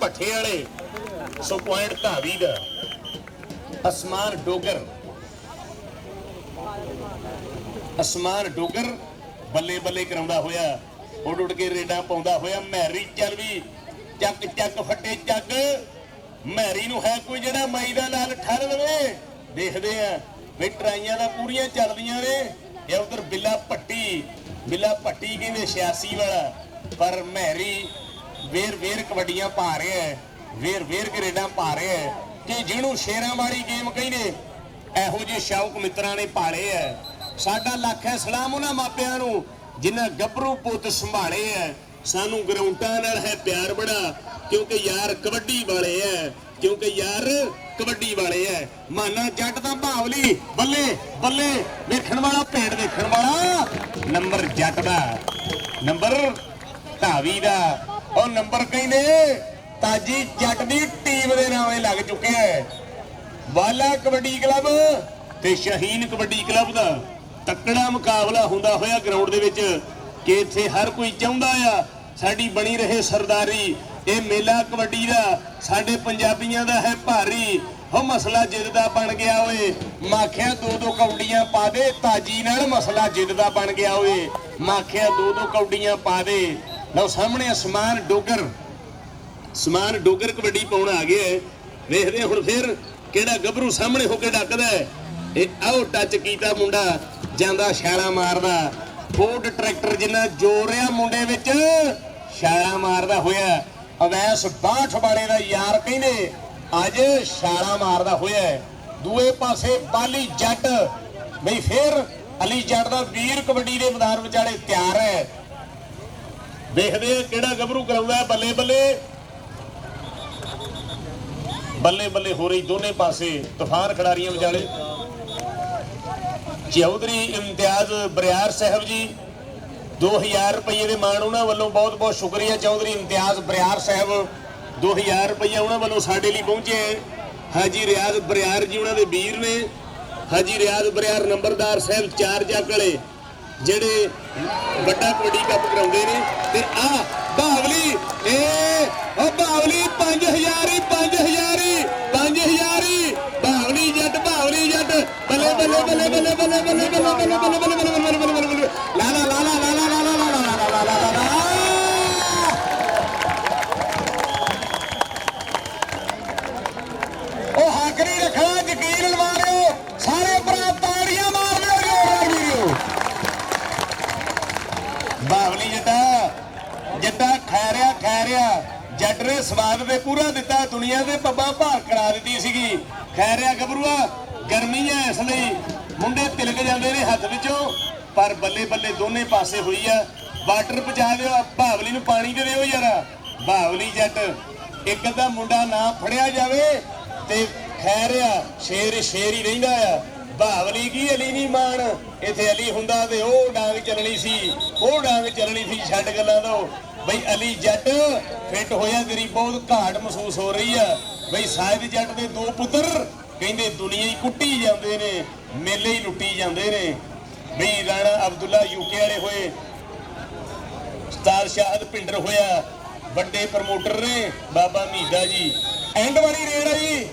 ਭੱਠੇ ਵਾਲੇ ਸੋ ਪੁਆਇੰਟ ਧਾਵੀ ਦਾ ਅਸਮਾਨ ਡੋਗਰ, ਅਸਮਾਨ ਡੋਗਰ ਬੱਲੇ ਬੱਲੇ ਕਰਾਉਂਦਾ ਹੋਇਆ, ਉੱਡ ਉੱਡ ਕੇ ਰੇਡਾਂ ਪਾਉਂਦਾ ਹੋਇਆ। ਮੈਰੀ ਚੱਲ ਵੀ ਚੱਕ ਚੱਕ ਫੱਟੇ ਚੱਕ, ਮੈਰੀ ਨੂੰ ਹੈ ਕੋਈ ਜਿਹੜਾ ਮਾਈ ਦਾ ਲਾਲ ਠਰ ਲਵੇ। ਦੇਖਦੇ ਆ ਵੀ ਟਰਾਈਆਂ ਦਾ ਪੂਰੀਆਂ ਚੱਲਦੀਆਂ ਨੇ। ਇਹ ਉਧਰ ਬਿੱਲਾ ਭੱਟੀ, ਬਿੱਲਾ ਭੱਟੀ ਕਹਿੰਦੇ 86 ਵਾਲਾ, ਪਰ ਮੈਰੀ ਵੇਰ ਕਬੱਡੀਆਂ ਪਾ ਰਿਹਾ ਹੈ, ਵੇਰ ਰੇਡਾਂ ਪਾ ਰਿਹਾ ਹੈ ਕਿ ਜਿਹਨੂੰ ਸ਼ੇਰਾਂ ਵਾਲੀ ਗੇਮ ਕਹਿੰਦੇ। ਇਹੋ ਜਿਹੇ ਸ਼ੌਕ ਮਿੱਤਰਾਂ ਨੇ ਪਾਲੇ ਹੈ। ਸਾਡਾ ਲੱਖ ਹੈ ਸਲਾਮ ਉਹਨਾਂ ਮਾਪਿਆਂ ਨੂੰ ਜਿਨ੍ਹਾਂ ਗੱਭਰੂ ਪੁੱਤ ਸੰਭਾਲੇ ਹੈ। ਸਾਨੂੰ ਗਰਾਊਂਡਾਂ ਨਾਲ ਹੈ ਪਿਆਰ ਬੜਾ ਕਿਉਂਕਿ ਯਾਰ ਕਬੱਡੀ ਵਾਲੇ ਹੈ, ਕਿਉਂਕਿ ਯਾਰ ਕਬੱਡੀ ਵਾਲੇ ਹੈ। ਮਾਨਾ ਜੱਟ ਦਾ ਭਾਵਲੀ ਬੱਲੇ ਬੱਲੇ ਵੇਖਣ ਵਾਲਾ ਭੇਡ ਵੇਖਣ ਵਾਲਾ, ਨੰਬਰ ਜੱਟ ਦਾ, ਨੰਬਰ ਧਾਵੀ ਦਾ, ਉਹ ਨੰਬਰ ਕਹਿੰਦੇ ਤਾਜੀ ਜੱਟ ਦੀ ਟੀਮ ਦੇ ਨਾਵੇਂ ਲੱਗ ਚੁੱਕਿਆ ਹੈ। ਵਾਲਾ ਕਬੱਡੀ ਕਲੱਬ ਤੇ ਸ਼ਹੀਨ ਕਬੱਡੀ ਕਲੱਬ ਦਾ ਤੱਕੜਾ ਮੁਕਾਬਲਾ ਹੁੰਦਾ ਹੋਇਆ ਗਰਾਊਂਡ ਦੇ ਵਿੱਚ ਕਿ ਇੱਥੇ ਹਰ ਕੋਈ ਚਾਹੁੰਦਾ ਆ ਸਾਡੀ ਬਣੀ ਰਹੇ ਸਰਦਾਰੀ। ਇਹ ਮੇਲਾ ਕਬੱਡੀ ਦਾ ਸਾਡੇ ਪੰਜਾਬੀਆਂ ਦਾ ਹੈ ਭਾਰੀ। ਉਹ ਮਸਲਾ ਜਿੱਦ ਦਾ ਬਣ ਗਿਆ ਓਏ, ਮਾਖਿਆ 2-2 ਕੌਡੀਆਂ ਪਾ ਦੇ ਤਾਜੀ ਨਾਲ, ਮਸਲਾ ਜਿੱਦ ਦਾ ਬਣ ਗਿਆ ਓਏ, ਮਾਖਿਆ 2-2 ਕੌਡੀਆਂ ਪਾ ਦੇ। ਲਓ ਸਾਹਮਣੇ ਅਸਮਾਨ ਡੋਗਰ, ਸਮਾਨ ਡੋਗਰ ਕਬੱਡੀ ਪਾਉਣ ਆ ਗਿਆ। ਵੇਖਦੇ ਹੁਣ ਫਿਰ ਕਿਹੜਾ ਗੱਭਰੂ ਸਾਹਮਣੇ ਹੋ ਕੇ ਡੱਕਦਾ। ਇਹ ਆਓ ਟੱਚ ਕੀਤਾ ਮੁੰਡਾ ਜਾਂਦਾ ਛਾਲਾ ਮਾਰਦਾ, ਫੋਰਡ ਟਰੈਕਟਰ ਜਿੰਨਾ ਜ਼ੋਰ ਆ ਮੁੰਡੇ ਵਿੱਚ ਛਾਲਾ ਮਾਰਦਾ ਹੋਇਆ। ਅਵੈਸ 62 ਵਾਲੇ ਦਾ ਯਾਰ ਕਹਿੰਦੇ ਅੱਜ ਛਾਲਾ ਮਾਰਦਾ ਹੋਇਆ। ਦੂਏ ਪਾਸੇ ਬਾਲੀ ਜੱਟ ਬਈ ਫਿਰ ਅਲੀ ਜੱਟ ਦਾ ਵੀਰ ਕਬੱਡੀ ਦੇ ਮੈਦਾਨ ਵਿਚਾਲੇ ਤਿਆਰ ਹੈ। ਦੇਖਦੇ ਆ ਕਿਹੜਾ ਗੱਭਰੂ ਕਰਾਉਂਦਾ। ਬੱਲੇ ਬੱਲੇ ਬੱਲੇ ਬੱਲੇ ਹੋ ਰਹੀ ਦੋਨੇ ਪਾਸੇ ਤੂਫਾਨ ਖਿਡਾਰੀਆਂ ਵਿਚਾਲੇ। ਚੌਧਰੀ ਇਮਤਿਆਜ਼ ਬਰਿਆਰ ਸਾਹਿਬ ਜੀ 2000 ਰੁਪਏ ਦੇ ਮਾਣ ਉਹਨਾਂ ਵੱਲੋਂ, ਬਹੁਤ ਬਹੁਤ ਸ਼ੁਕਰੀਆ। ਚੌਧਰੀ ਇਮਤਿਆਜ਼ ਬਰਿਆਰ ਸਾਹਿਬ 2000 ਰੁਪਇਆ ਉਹਨਾਂ ਵੱਲੋਂ ਸਾਡੇ ਲਈ ਪਹੁੰਚੇ। ਹਾਜੀ ਰਿਆਜ਼ ਬਰਿਆਰ ਜੀ ਉਹਨਾਂ ਦੇ ਵੀਰ ਨੇ। ਹਾਜੀ ਰਿਆਜ਼ ਬਰਿਆਰ ਨੰਬਰਦਾਰ ਸਾਹਿਬ 4 ਜੱਗ ਵਾਲੇ ਜਿਹੜੇ ਵੱਡਾ ਕਬੱਡੀ ਕੱਪ ਕਰਾਉਂਦੇ ਨੇ। ਤੇ ਆ ਬਾਵਲੀ ਉਹ ਬਾਵਲੀ 5000 ਹੀ 5000 ਹੀ 5000 ਹੀ ਬਾਵਲੀ ਜੱਟ, ਬਾਵਲੀ ਜੱਟ ਬੱਲੇ ਬੱਲੇ ਬੱਲੇ ਬੱਲੇ ਬੱਲੇ ਬੱਲੇ ਬੱਲੇ ਬੱਲੇ ਬੱਲੇ ਬੱਲੇ ਬੱਲੇ ਬੱਲੇ ਬੱਲੇ ਬੱਲੇ ਲਾ ਲਾ ਲਾ ਲਾ ਲਾ ਲਾ ਲਾ ਲਾ ਲਾ ਲਾ ਲਾ ਲਾ। ਉਹ ਹੱਕ ਨਹੀਂ ਰੱਖਣਾ, ਯਕੀਨ ਲਵਾ ਲਿਓ ਸਾਰੇ ਭਰਾ, ਤਾੜੀਆਂ ਮਾਰ ਲਿਓ। ਬਾਵਲੀ ਜੱਟਾ ਖੈ ਰਿਆ ਜੱਟ ਨੇ ਸਵਾਦ ਤੇ ਪੂਰਾ ਦਿੱਤਾ, ਦੁਨੀਆ ਦੇ ਪੱਬਾਂ ਭਾਰ ਕਰਾ ਦਿੱਤੀ ਸੀਗੀ। ਖੈ ਰਿਆ ਗੱਭਰੂਆ, ਗਰਮੀ ਹੈ ਇਸ ਲਈ ਮੁੰਡੇ ਤਿਲਕ ਜਾਂਦੇ ਨੇ ਹੱਥ ਵਿੱਚੋਂ, ਪਰ ਬੱਲੇ ਬੱਲੇ ਦੋਨੇ ਪਾਸੇ ਹੋਈ ਆ। ਵਾਟਰ ਪਹੁੰਚਾ ਦਿਓ, ਬਾਵਲੀ ਨੂੰ ਪਾਣੀ ਦੇ ਦਿਓ ਯਾਰ। ਬਾਵਲੀ ਜੱਟ ਇੱਕ ਅੱਧਾ ਮੁੰਡਾ ਨਾ ਫੜਿਆ ਜਾਵੇ ਤੇ ਖੈ ਰਿਆ ਸ਼ੇਰ ਹੀ ਰਹਿੰਦਾ ਆ। ਬਾਵਲੀ ਕੀ ਅਲੀ ਨਹੀਂ ਮਾਣ, ਇੱਥੇ ਅਲੀ ਹੁੰਦਾ ਤੇ ਉਹ ਡਾਂਗ ਚੱਲਣੀ ਸੀ, ਛੱਡ ਗੱਲਾਂ ਤੋਂ ਬਈ। ਅਲੀ ਜੱਟ ਫਿੱਟ ਹੋਇਆ, ਤੇਰੀ ਬਹੁਤ ਘਾਟ ਮਹਿਸੂਸ ਹੋ ਰਹੀ ਆ ਬਈ। ਸਾਇਦ ਜੱਟ ਦੇ 2 ਪੁੱਤਰ ਕਹਿੰਦੇ ਦੁਨੀਆ ਹੀ ਕੁੱਟੀ ਜਾਂਦੇ ਨੇ, ਮੇਲੇ ਹੀ ਲੁੱਟੀ ਜਾਂਦੇ ਨੇ ਬਈ। ਰਾਣਾ ਅਬਦੁੱਲਾ ਯੂਕੇ ਵਾਲੇ ਹੋਏ, ਉਸਤਾਦ ਸ਼ਾਹਦ ਭਿੰਡਰ ਹੋਇਆ, ਵੱਡੇ ਪ੍ਰਮੋਟਰ ਨੇ ਬਾਬਾ ਮੀਦਾ ਜੀ। ਐਂਡ ਵਾਲੀ ਰੇਡ ਆ ਜੀ,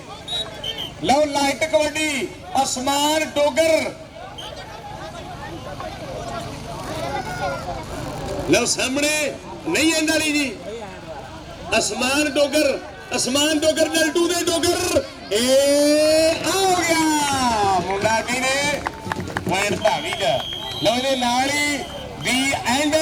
ਲਓ ਲਾਈਟ ਕਬੱਡੀ ਅਸਮਾਨ ਡੋਗਰ, ਲਓ ਸਾਹਮਣੇ ਨਹੀਂ ਐਂਡ ਵਾਲੀ ਜੀ। ਅਸਮਾਨ ਡੋਗਰ ਨਲਟੂ ਦੇ ਡੋਗਰ, ਇਹ ਆ ਗਿਆ ਮੁੰਡਾ ਕਿਨੇ ਪੁਆਇੰਟ ਭਾਵੀ ਦਾ। ਲਓ ਇਹਦੇ ਨਾਲ ਹੀ ਦੀ ਐਂਡ